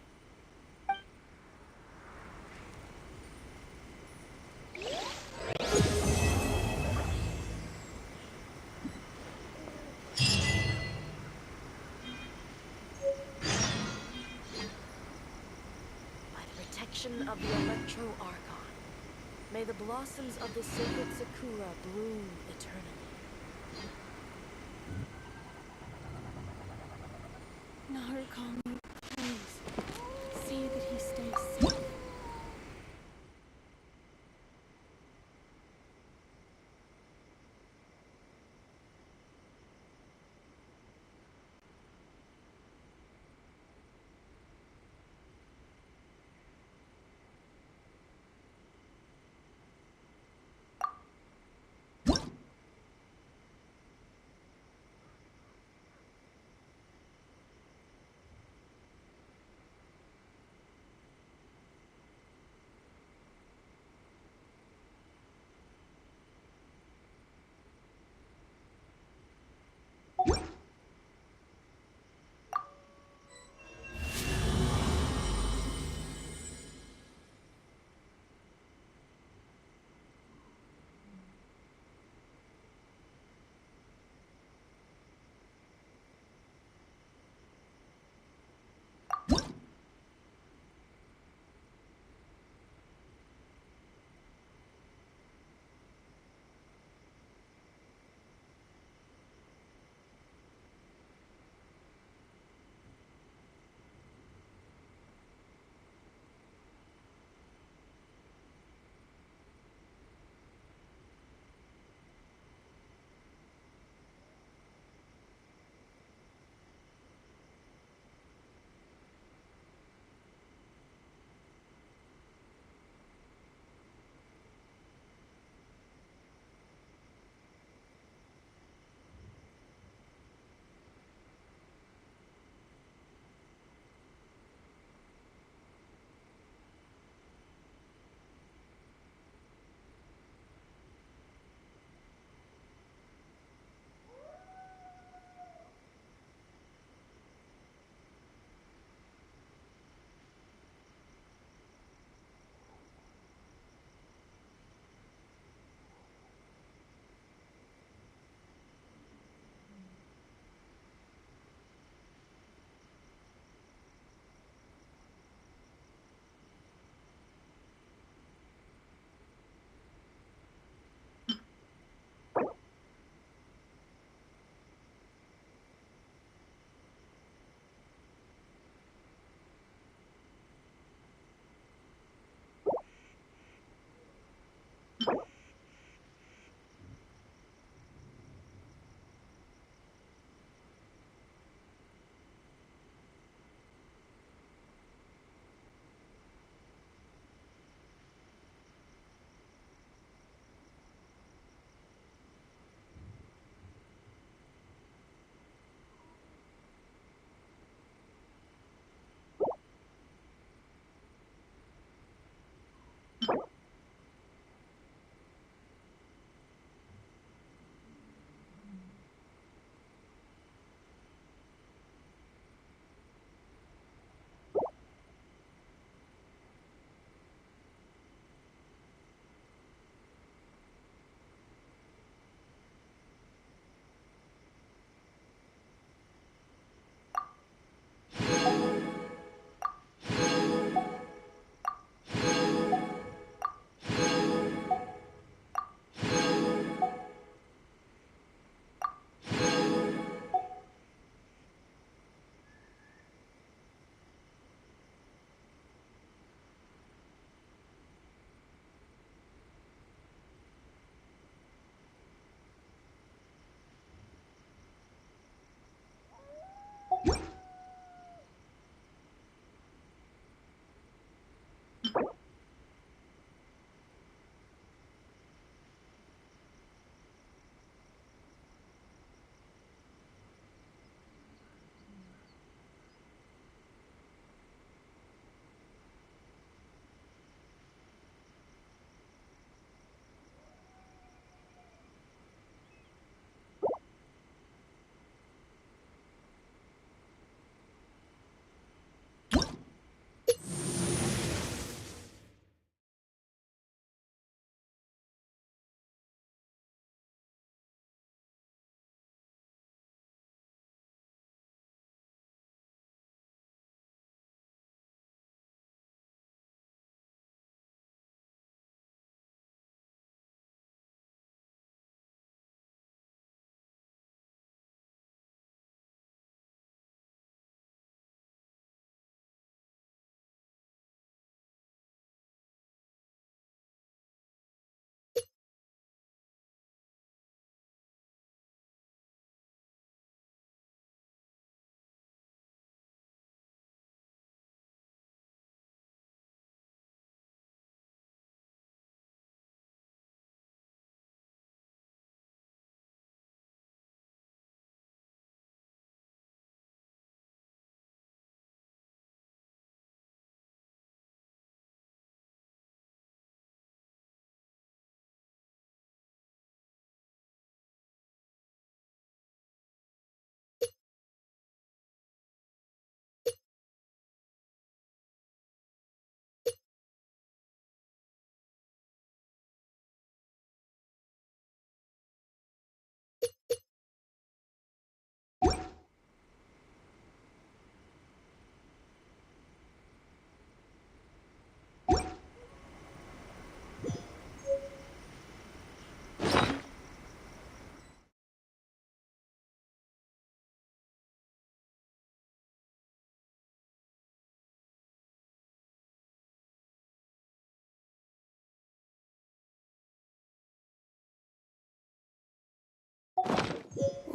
Of the Electro-Archon. May the blossoms of the sacred Sakura bloom eternally. Narukami, please, see that he stays safe.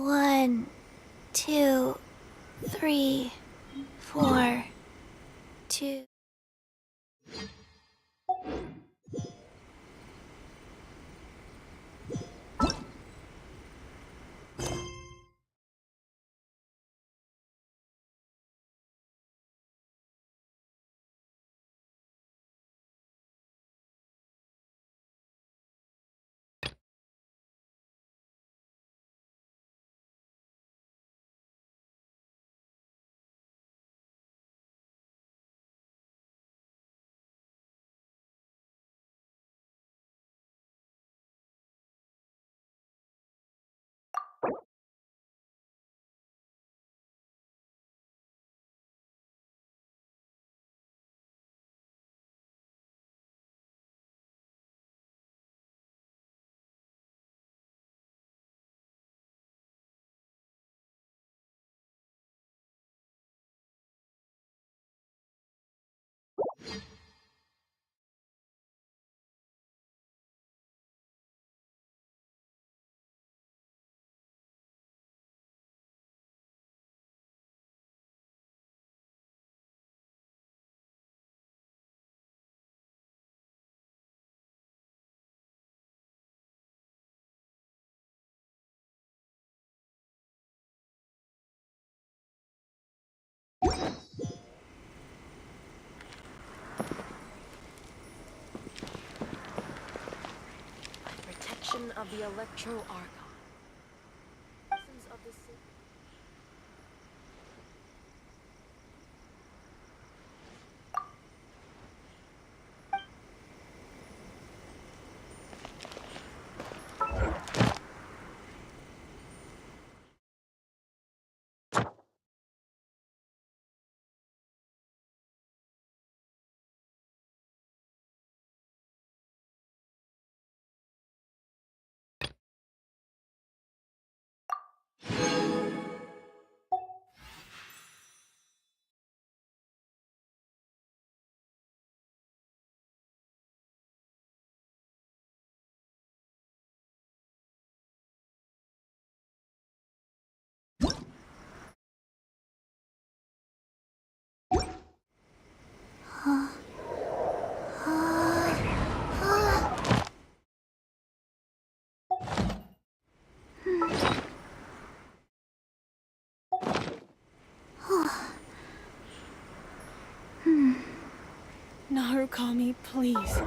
1, 2, 3, 4, 2. Protection of the Electro-Archon. Of the city. Narukami, please.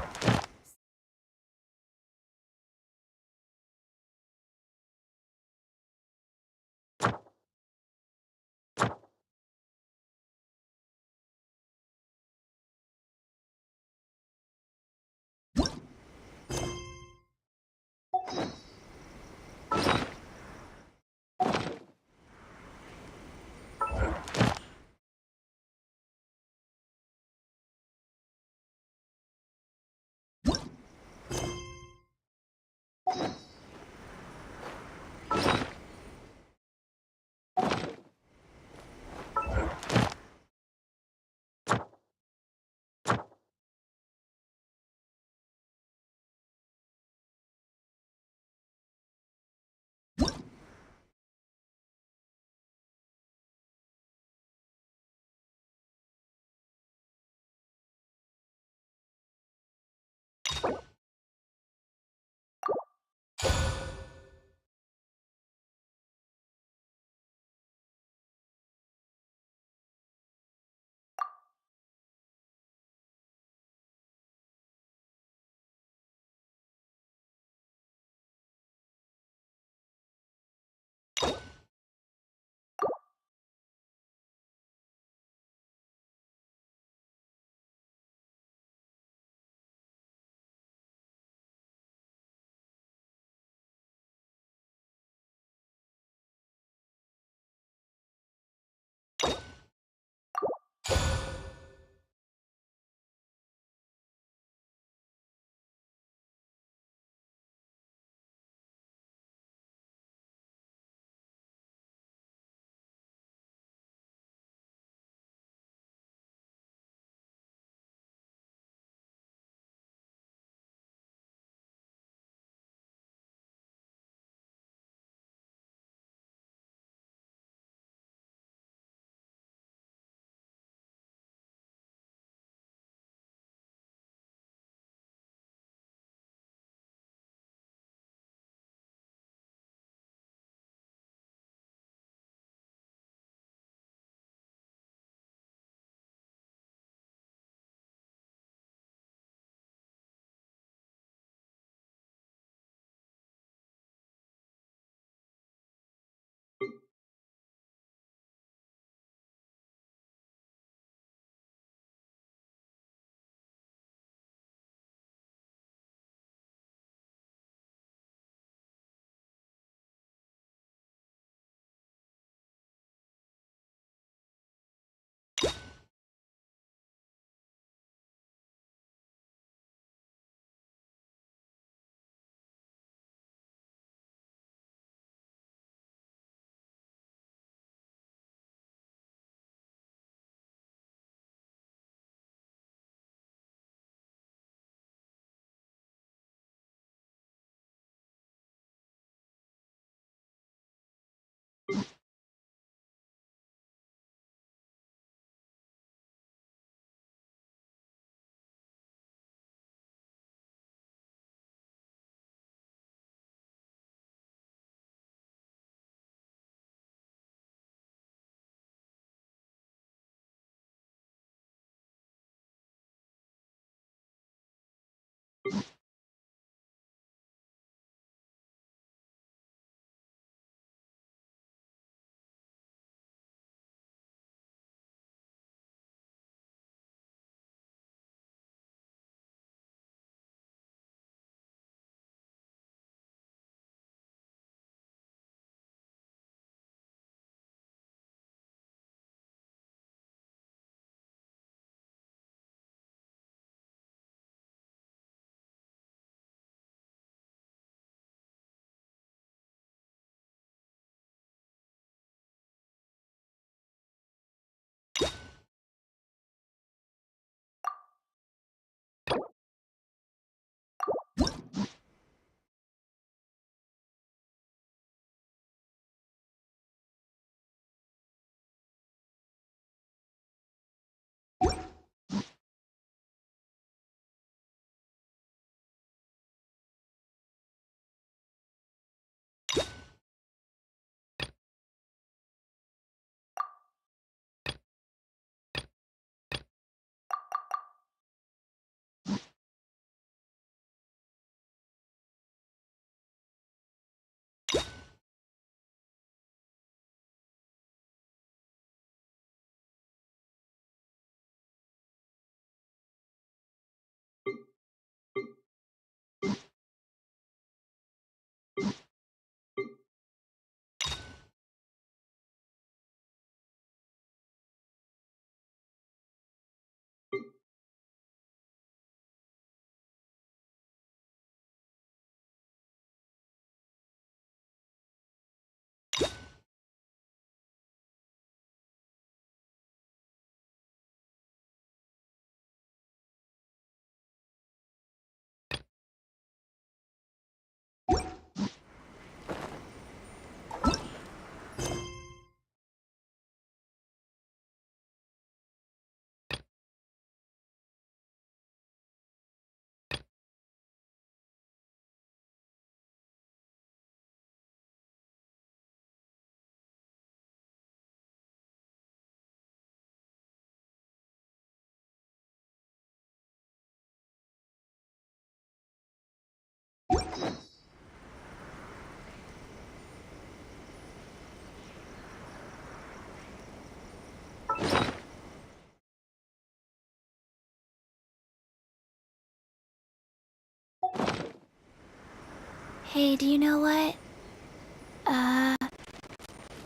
Hey, do you know what?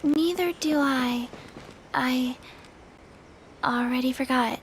Neither do I. I already forgot.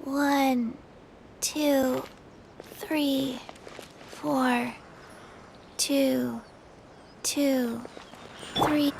One, two, three, four, two, two, three.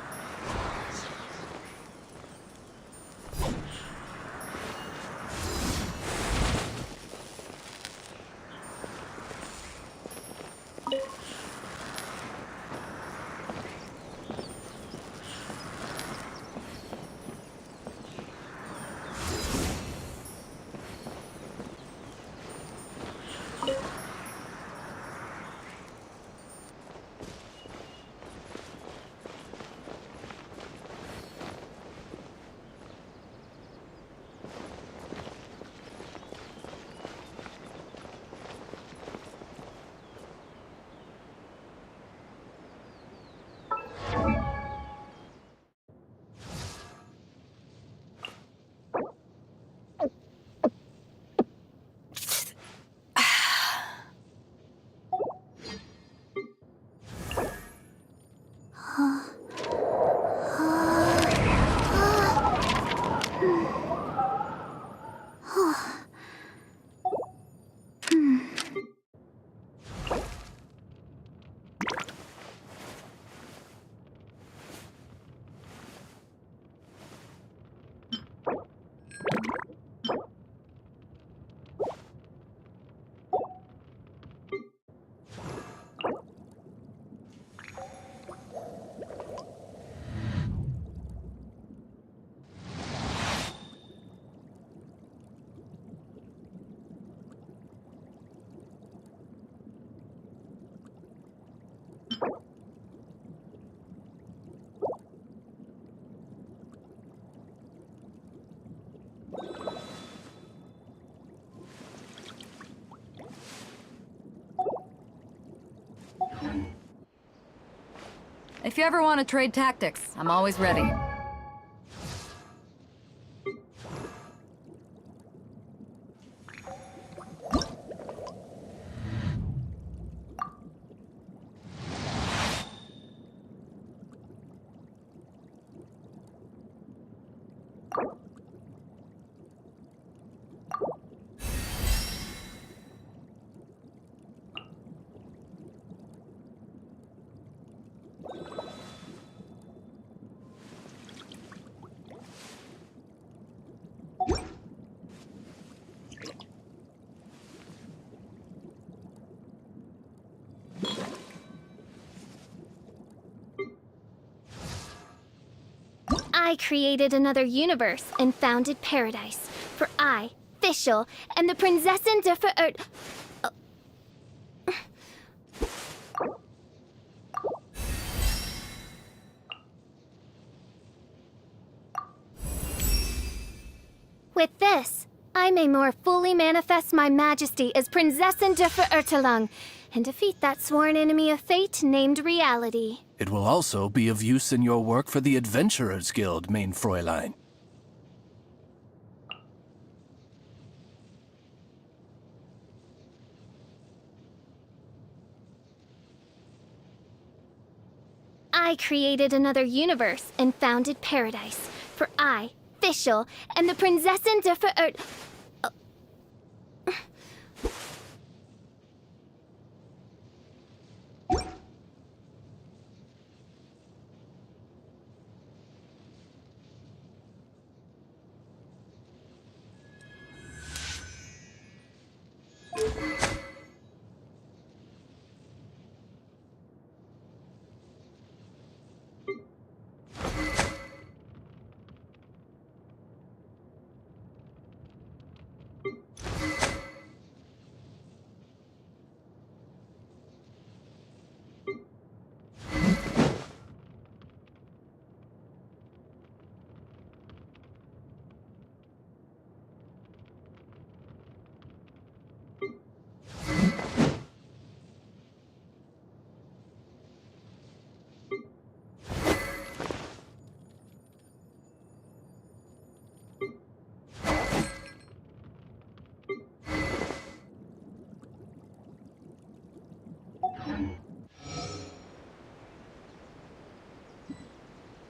If you ever want to trade tactics, I'm always ready. I created another universe and founded paradise. For I, Fischl, am the Prinzessin der Verirrt... With this, I may more fully manifest my majesty as Prinzessin der Verirrtelung and defeat that sworn enemy of fate named reality. It will also be of use in your work for the Adventurers Guild, mein Fräulein. I created another universe and founded paradise. For I, Fischl, am the Prinzessin der Verirrt...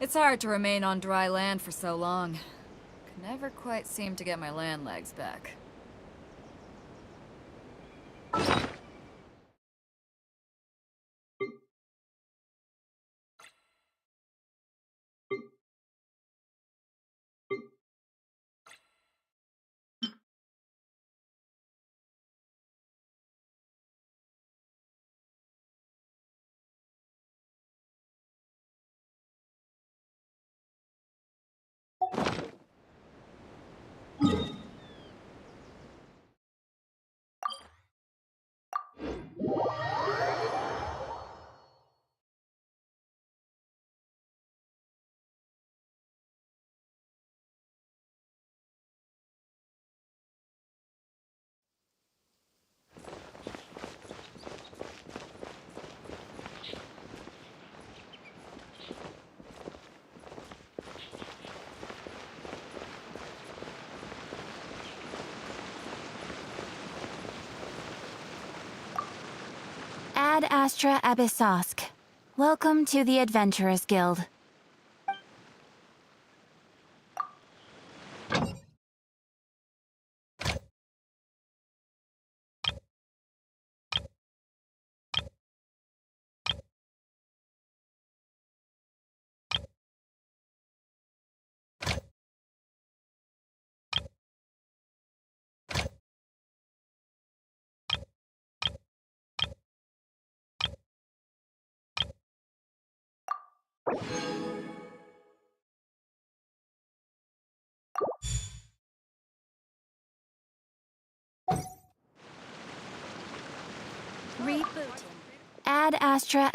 It's hard to remain on dry land for so long. Could never quite seem to get my land legs back. Ad Astra Abyssosk. Welcome to the Adventurers Guild. Rebooting. Ad Astra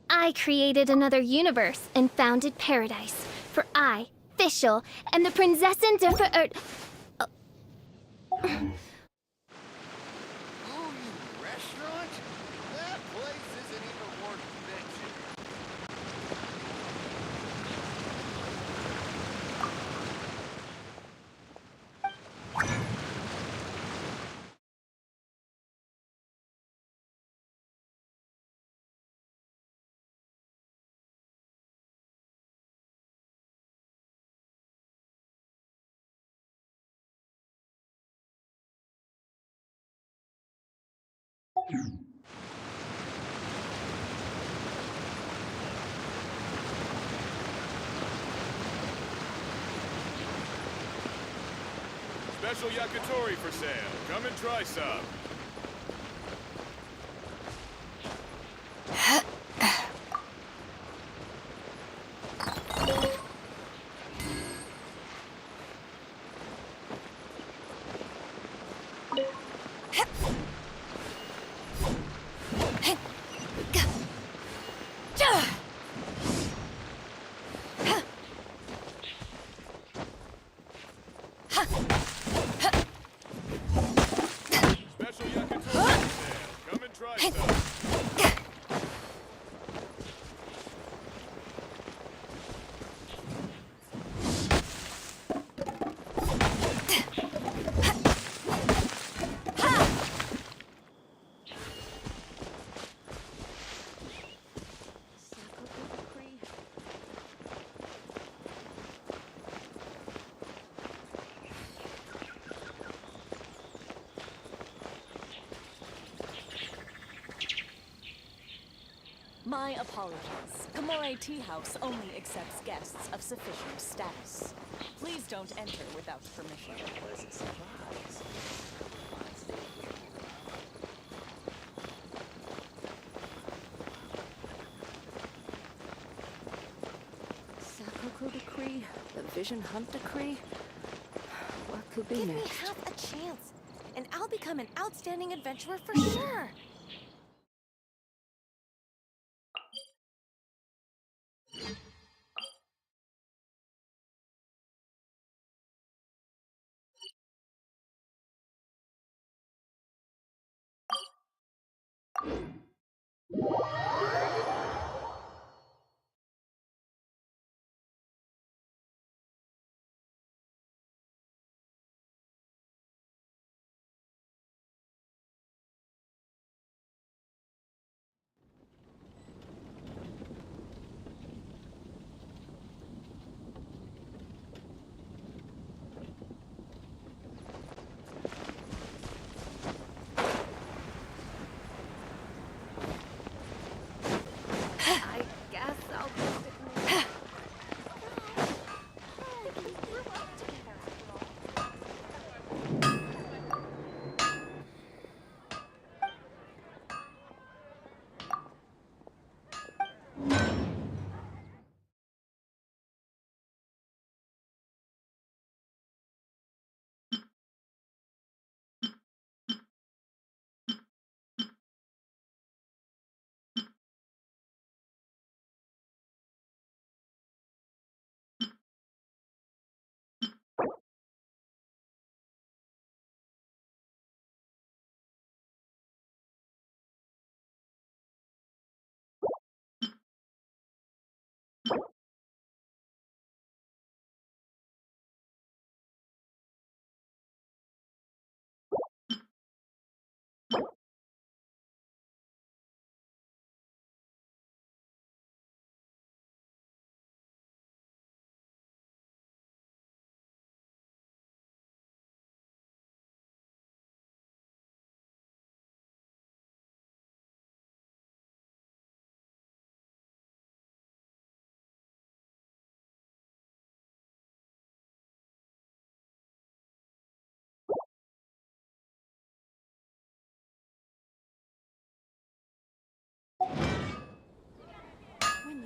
I created another universe and founded paradise. For I, Fischl, and the Prinzessin de Oh, you restaurant? That place isn't even worth mentioning. Special yakitori for sale. Come and try some. Special yakitori for sale. Come and try some. My apologies. Gamore Tea House only accepts guests of sufficient status. Please don't enter without permission. Pleasant surprise. Sakoku decree, the Vision Hunt decree. What could be Give me next? half a chance, and I'll become an outstanding adventurer for sure.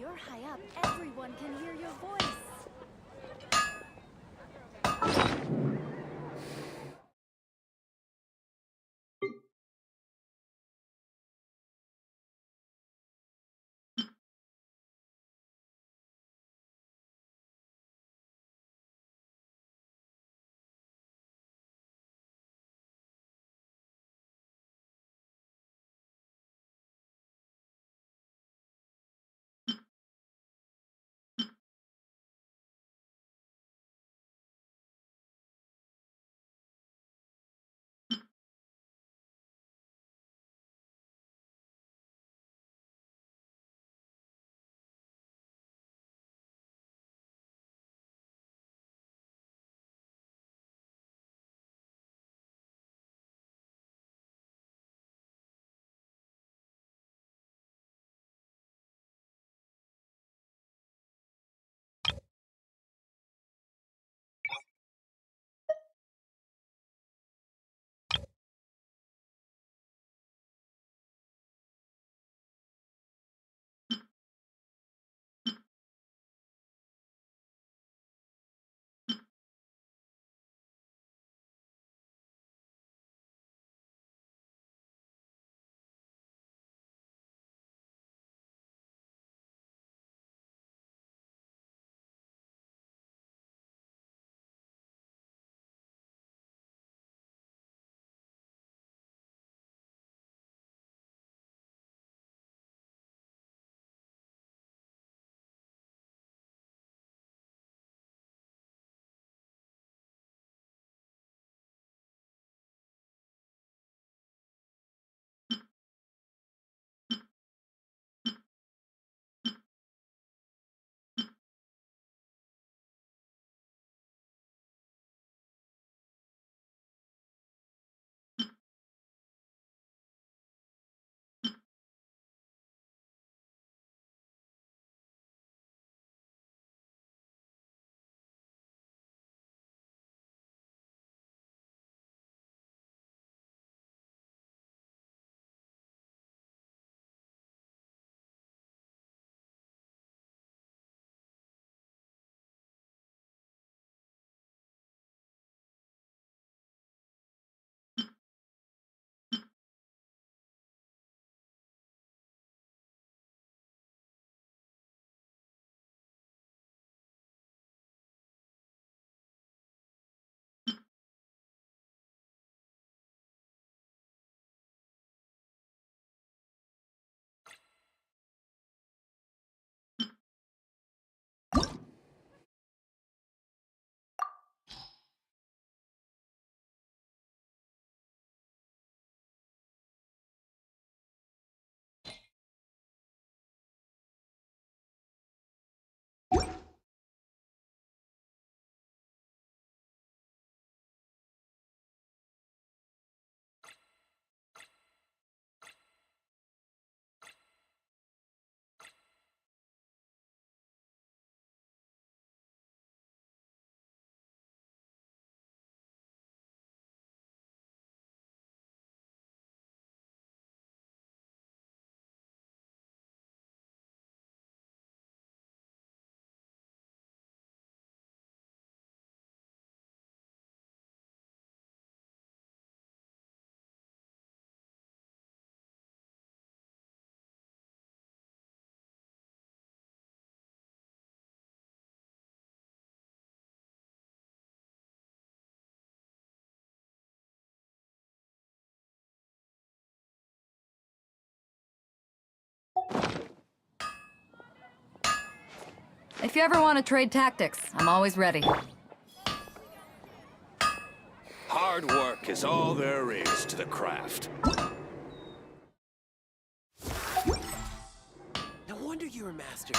you're high up, everyone can hear your voice. If you ever want to trade tactics, I'm always ready. Hard work is all there is to the craft. No wonder you're a master.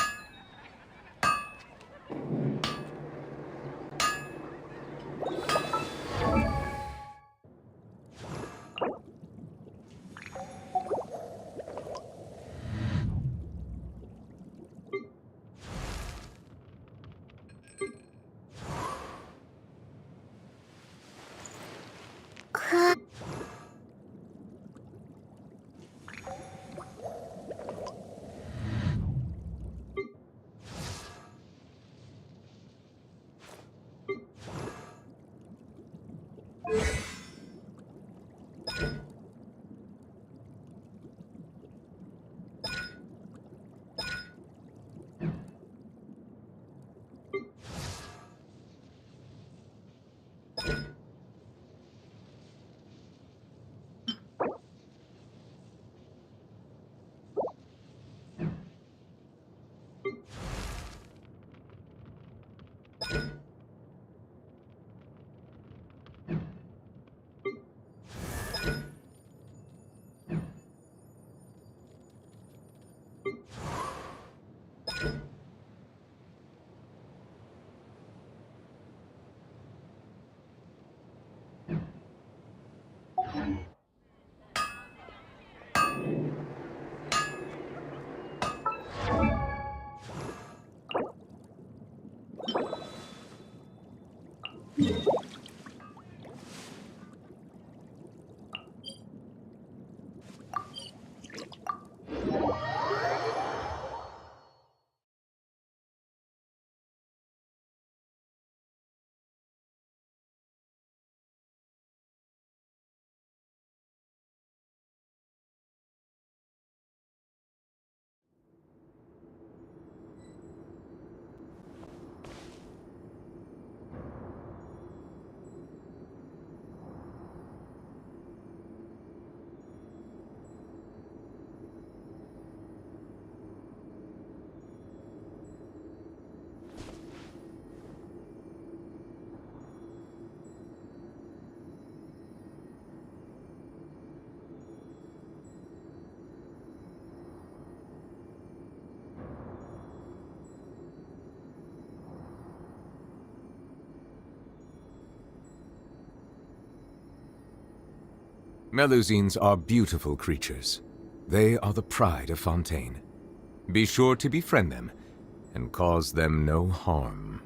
Melusines are beautiful creatures. They are the pride of Fontaine. Be sure to befriend them, and cause them no harm.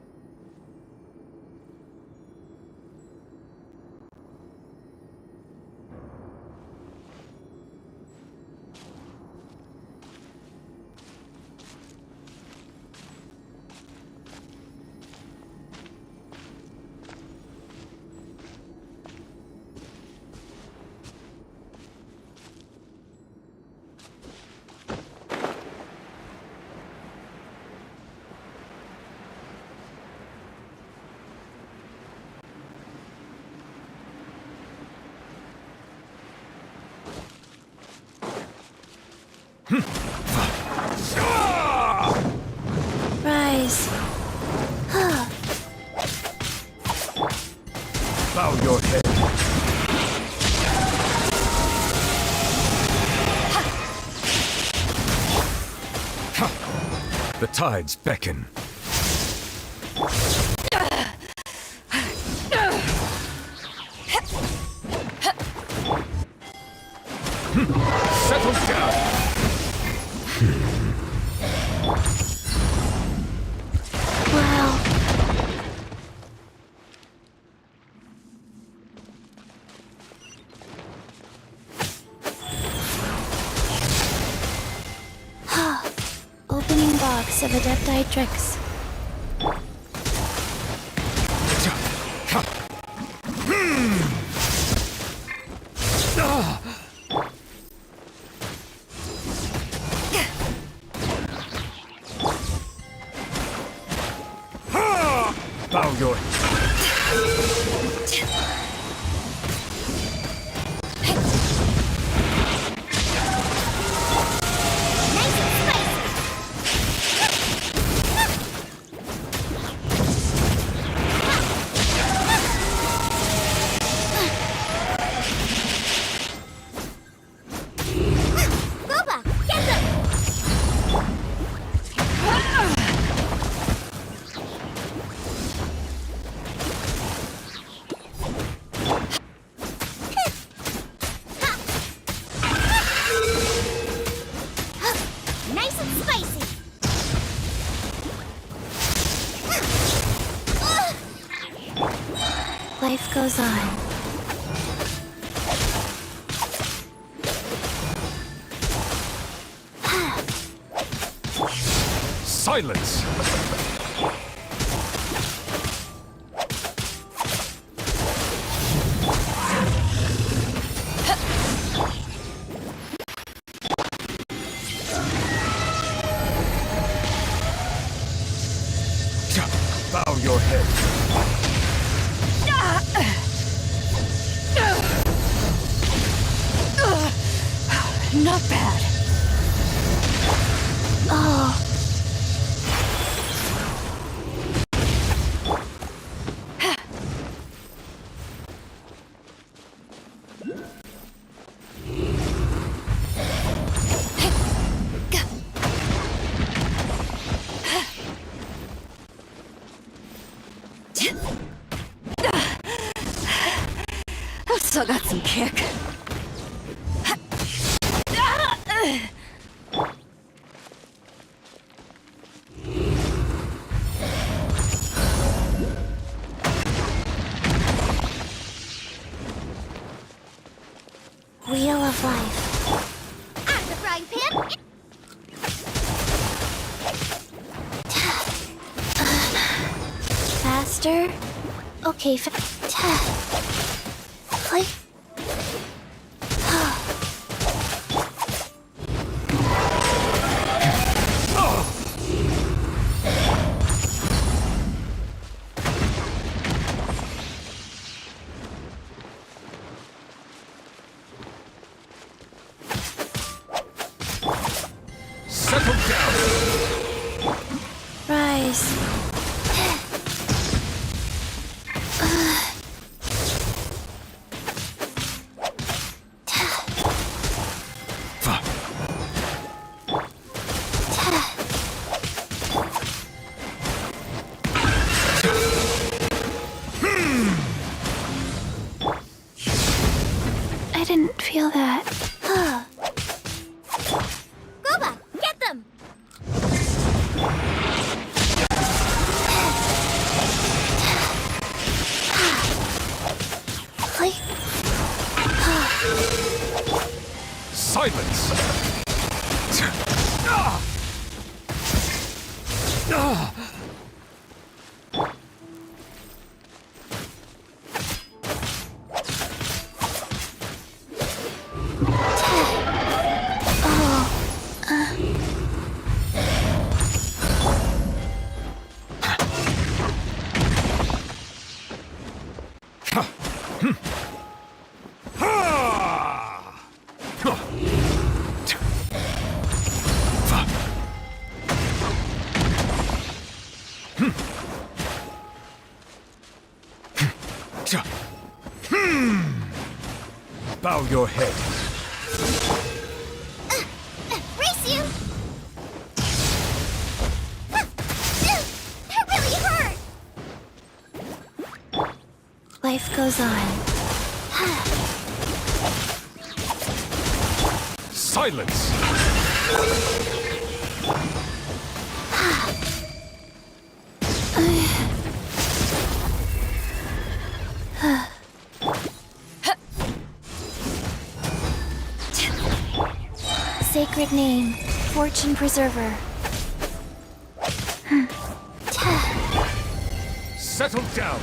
Rise. Bow your head. The tides beckon. Settle down. Wow. Opening box of Adepti tricks. Bow your Life goes on. silence. Bow your head. Not bad. Oh. I've still got some kick. Wheel of life. Out of the frying pan. Faster. Okay, like. Settle down! Rise. I didn't feel that. Goba, get them! Silence! Bow your head. Race you! That really hurt! Life goes on. Silence! Sacred name, Fortune Preserver. Settle down!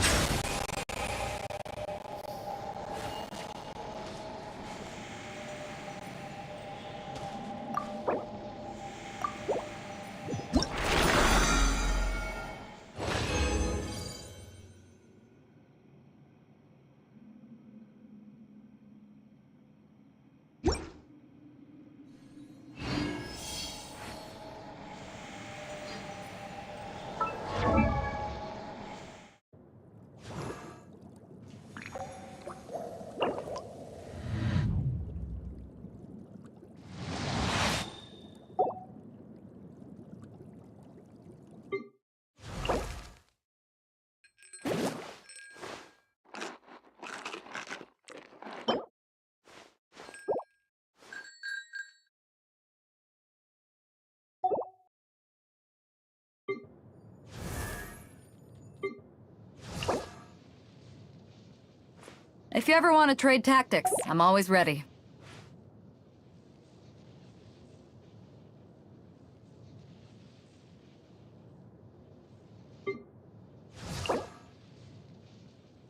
If you ever want to trade tactics, I'm always ready.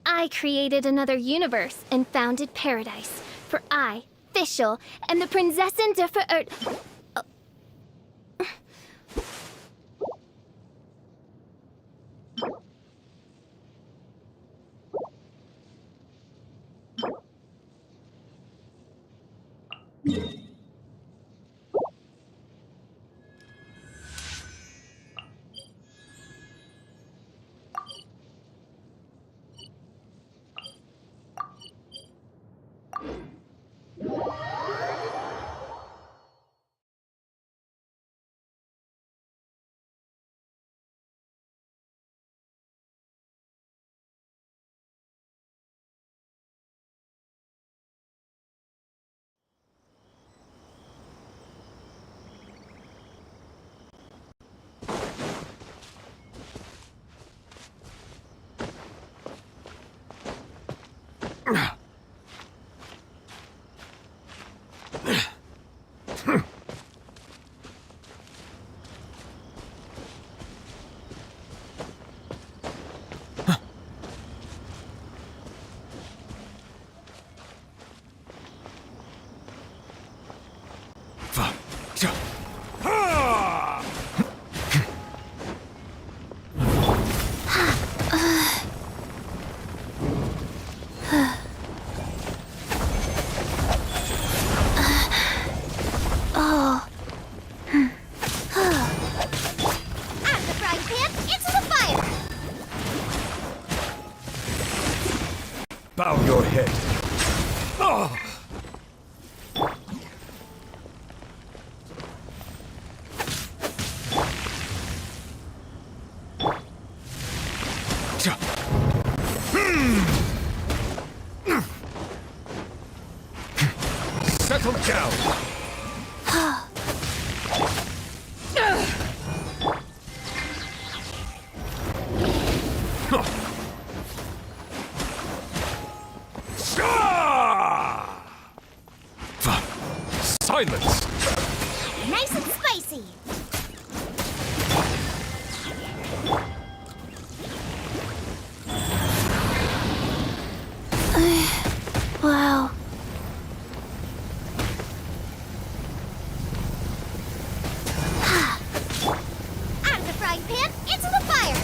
I created another universe and founded paradise. For I, Fischl, and the Prinzessin de Bow your head. Oh! Settle down. Silence! Nice and spicy. Wow. Out of the frying pan, into the fire.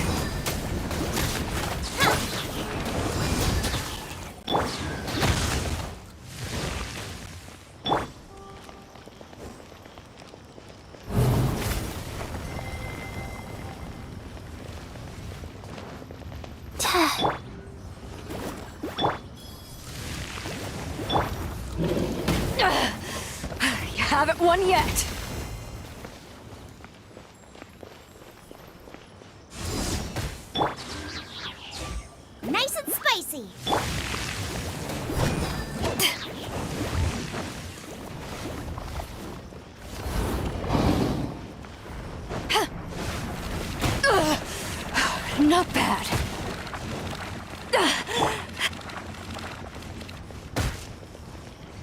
You haven't won yet. Nice and spicy. Not bad.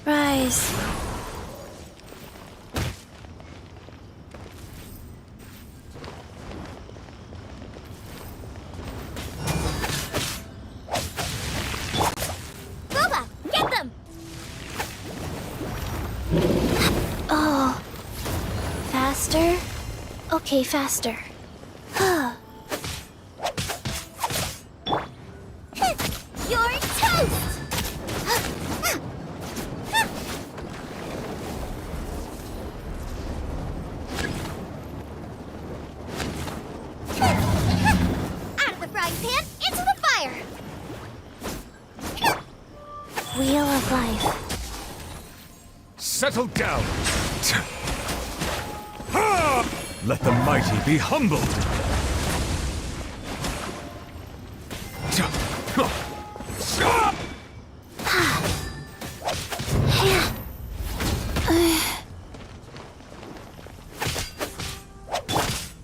Rise. Boba, get them! Oh. Faster? Okay, faster. You're toast! Out of the frying pan, into the fire! Wheel of life. Settle down. Let the mighty be humbled.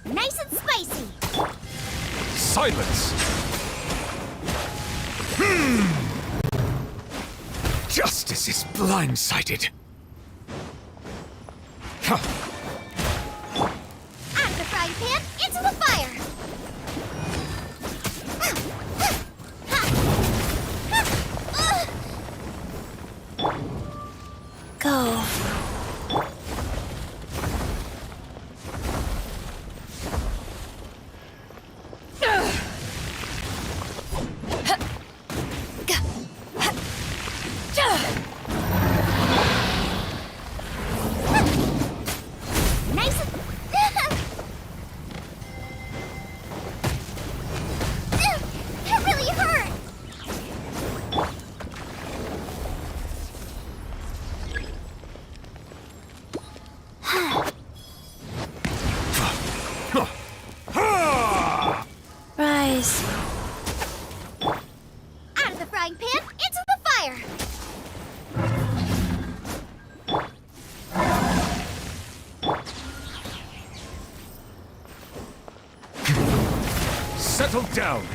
Nice and spicy! Silence. Justice is blindsided. Out of the frying pan, into the fire! Go. Nice and... It really hurt! Rise. Out of the frying pan, into the fire! Settle down.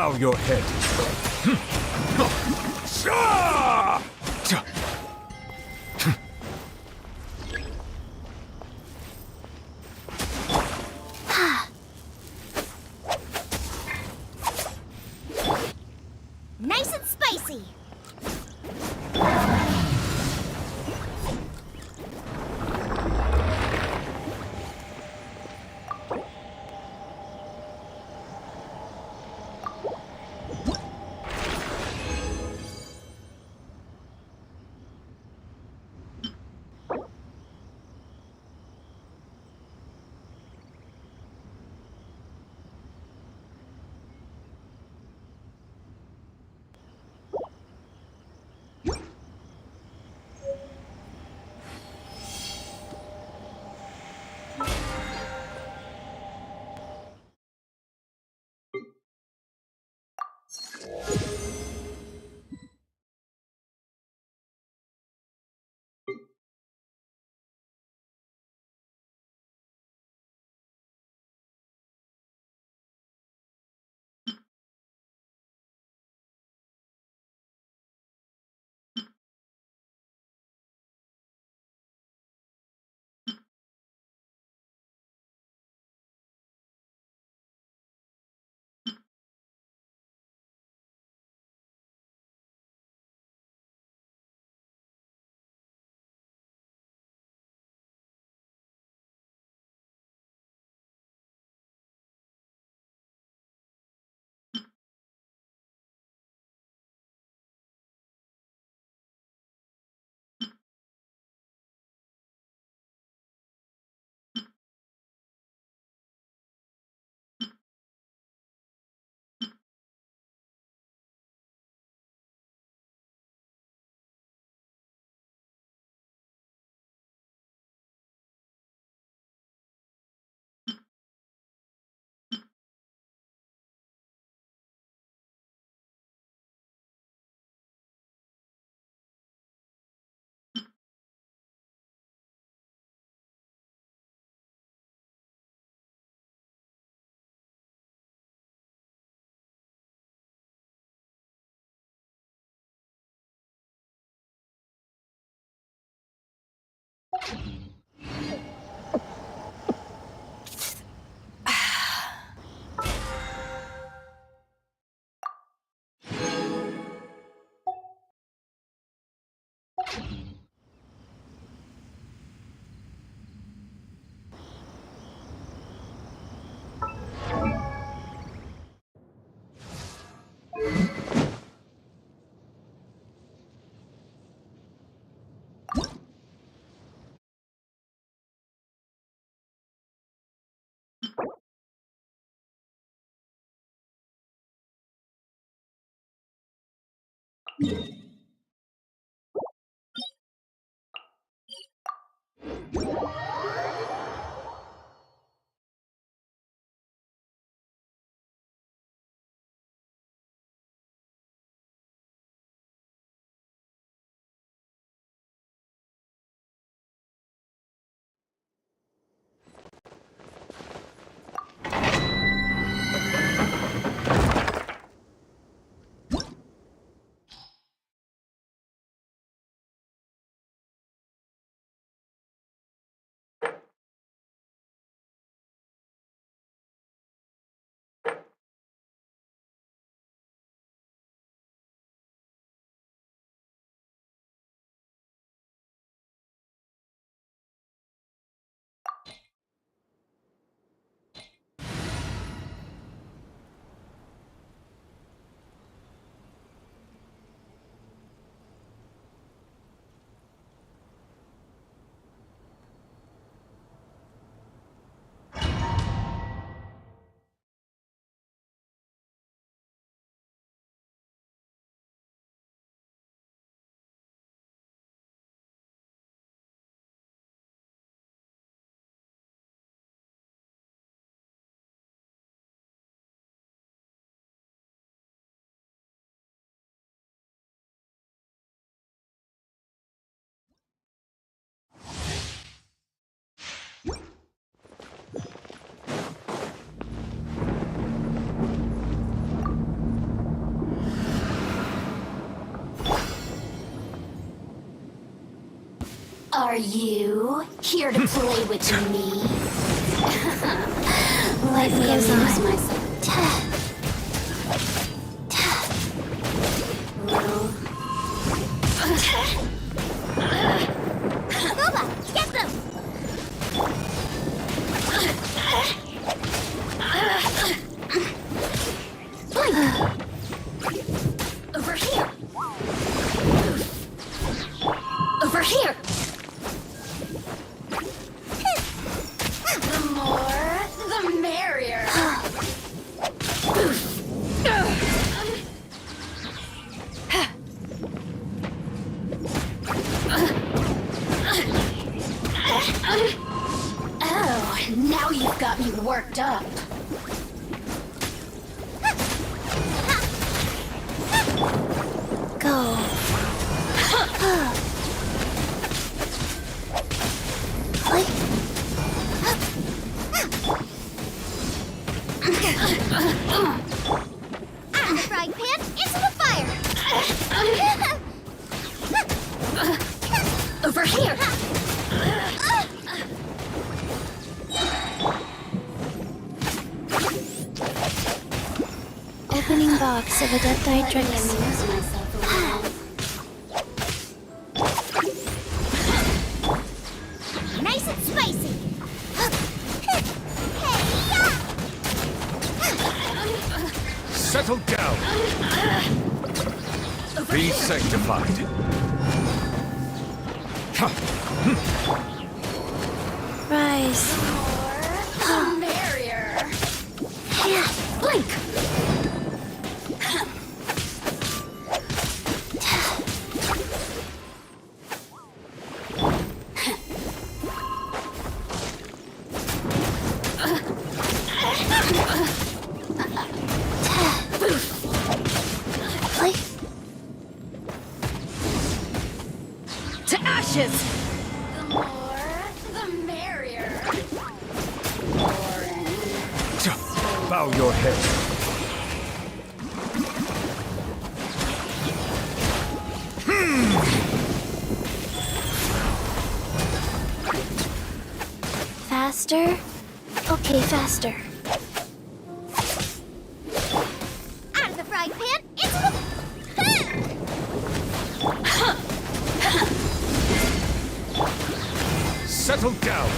bow your head. Nice and spicy. Are you here to play with me? Let me amuse myself. Boba, get them! Over here. Over here. The more, the merrier. Oh, now you've got me worked up. Go. Out of the frying pan, into the fire! Over here. Opening box of Adepti drinks. Nice and spicy! Settle down. Be sanctified. Rise. The merrier. Blink. To ashes! The more, the merrier. Bow your head. Faster? Okay, faster. Out of the frying pan, into the... Settle down.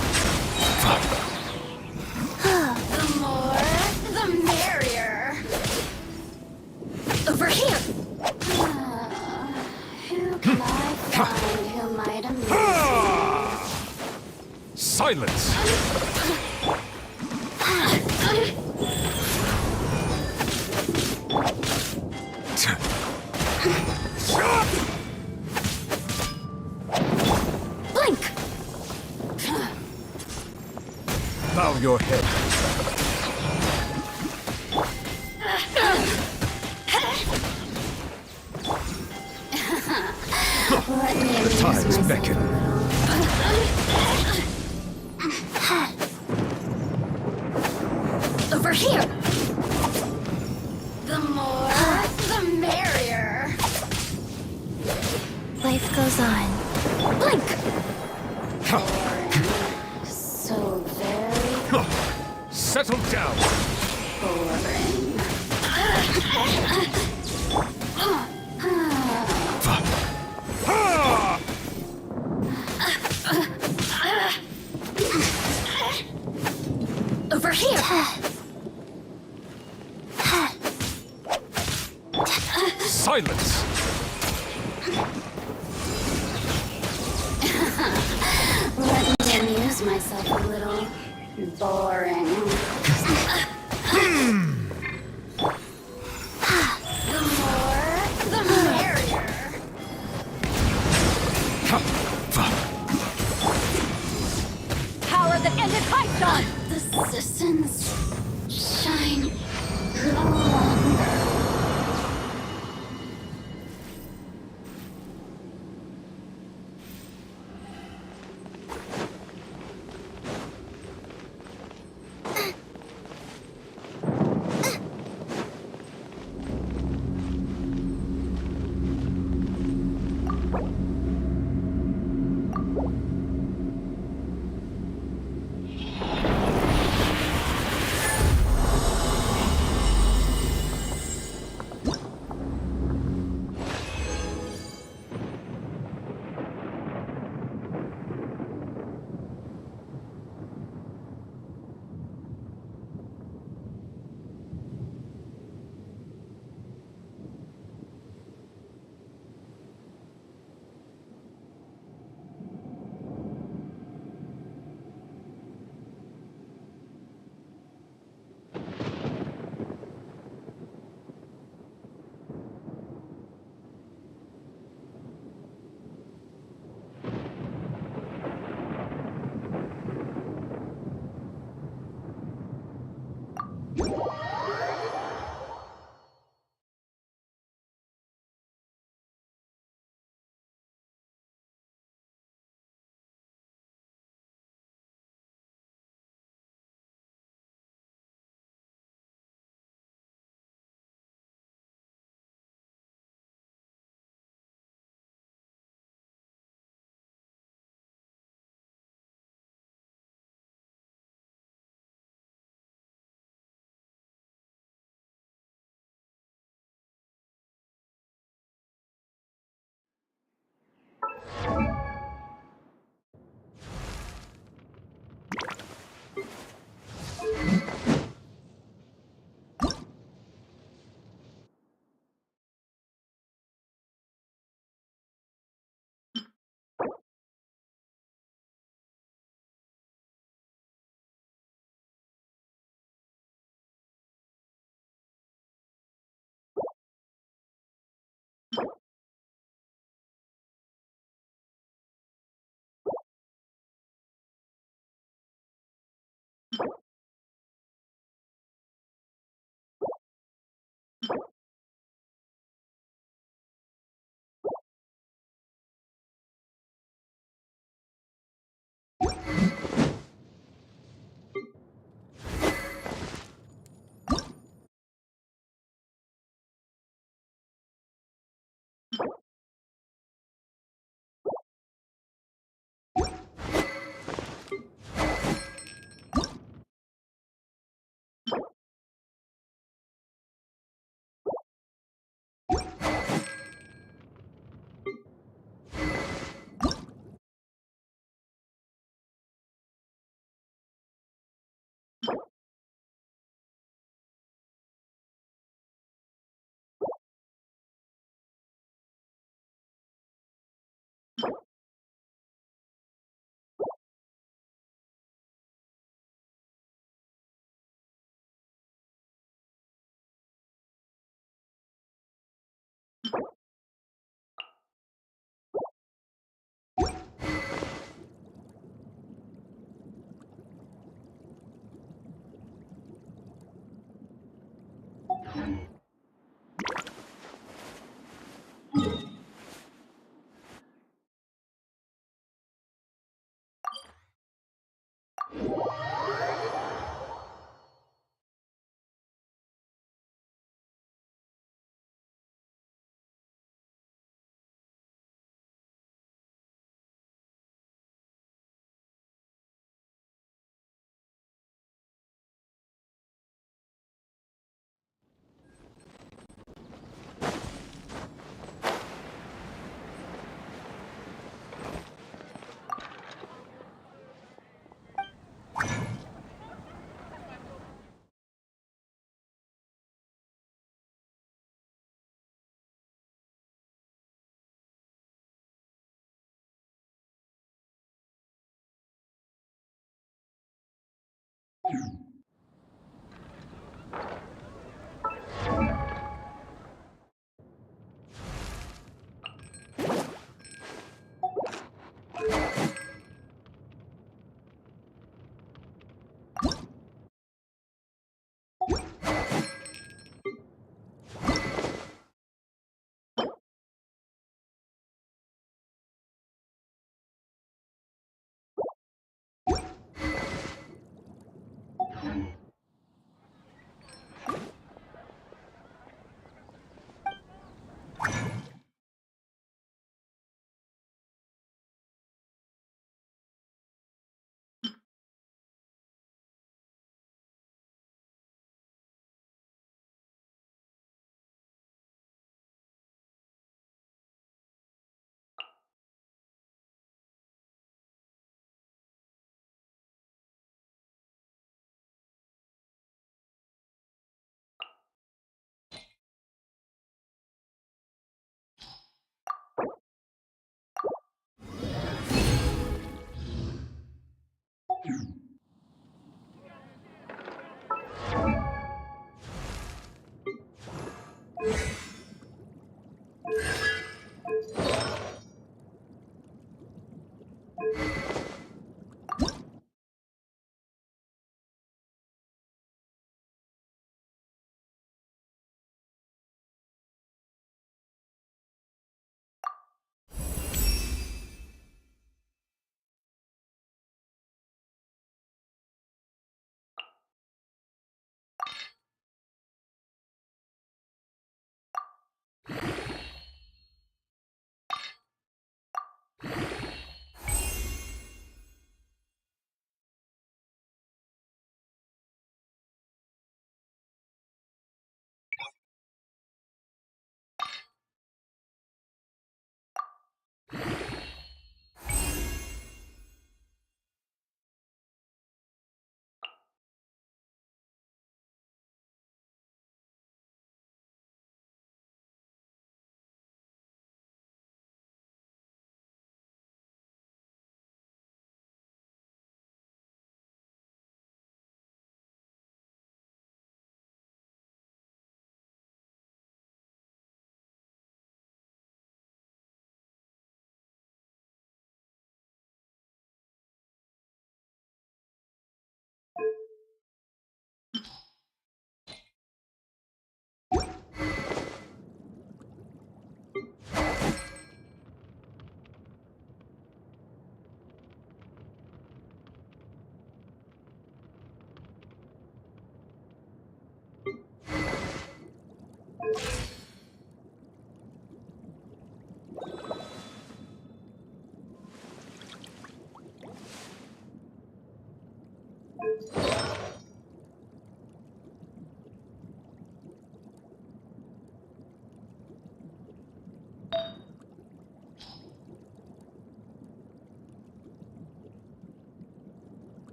The more, the merrier. Over here. Who can I find who might amuse me? Silence. Blink. Bow your head. The times beckon. Over here. The more, the merrier. Life goes on. Blink. So very Settle down. boring. Over here. Silence. Let me amuse myself a little. Boring. The more, the merrier. Power that ended Python! The citizens shine no longer.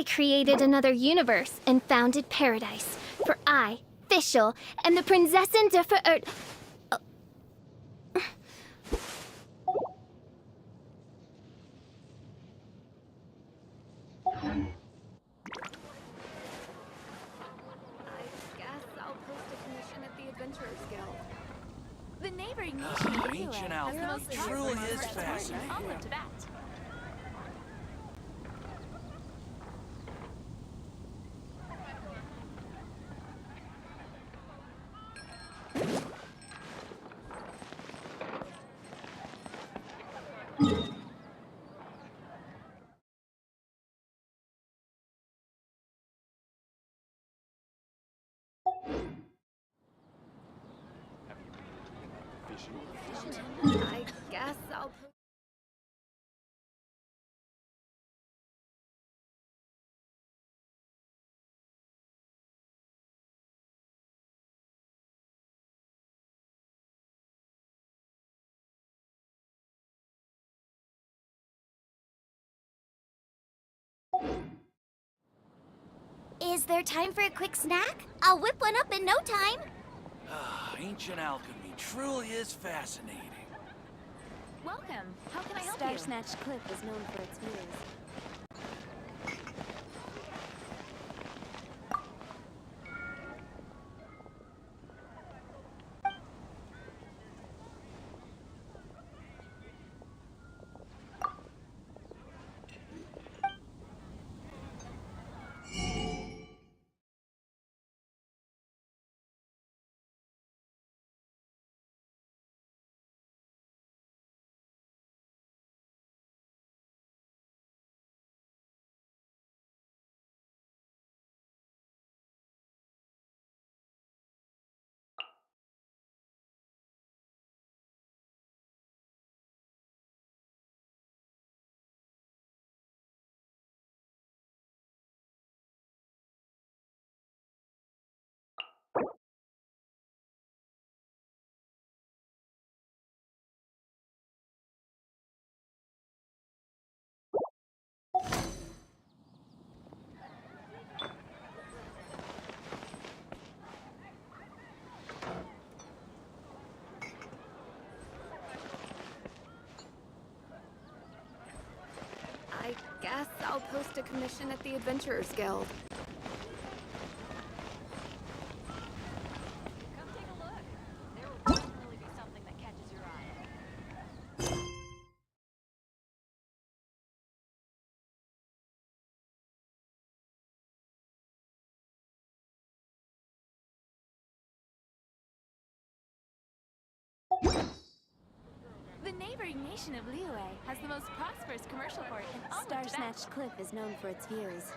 I created another universe and founded paradise. For I, Fischl, and the Prinzessin de Ver... The neighboring nation Ancient alchemy truly is fascinating. I'll live to that. I guess I'll... Is there time for a quick snack? I'll whip one up in no time. Ancient alchemy truly is fascinating. Welcome. How can I help Star you? Snatch Cliff is known for its views. I guess I'll post a commission at the Adventurers Guild. Come take a look. There will definitely be something that catches your eye. The neighboring nation of Liyue has the most prosperous commercial port in all Star of Tibet. Snatch Cliff is known for its views.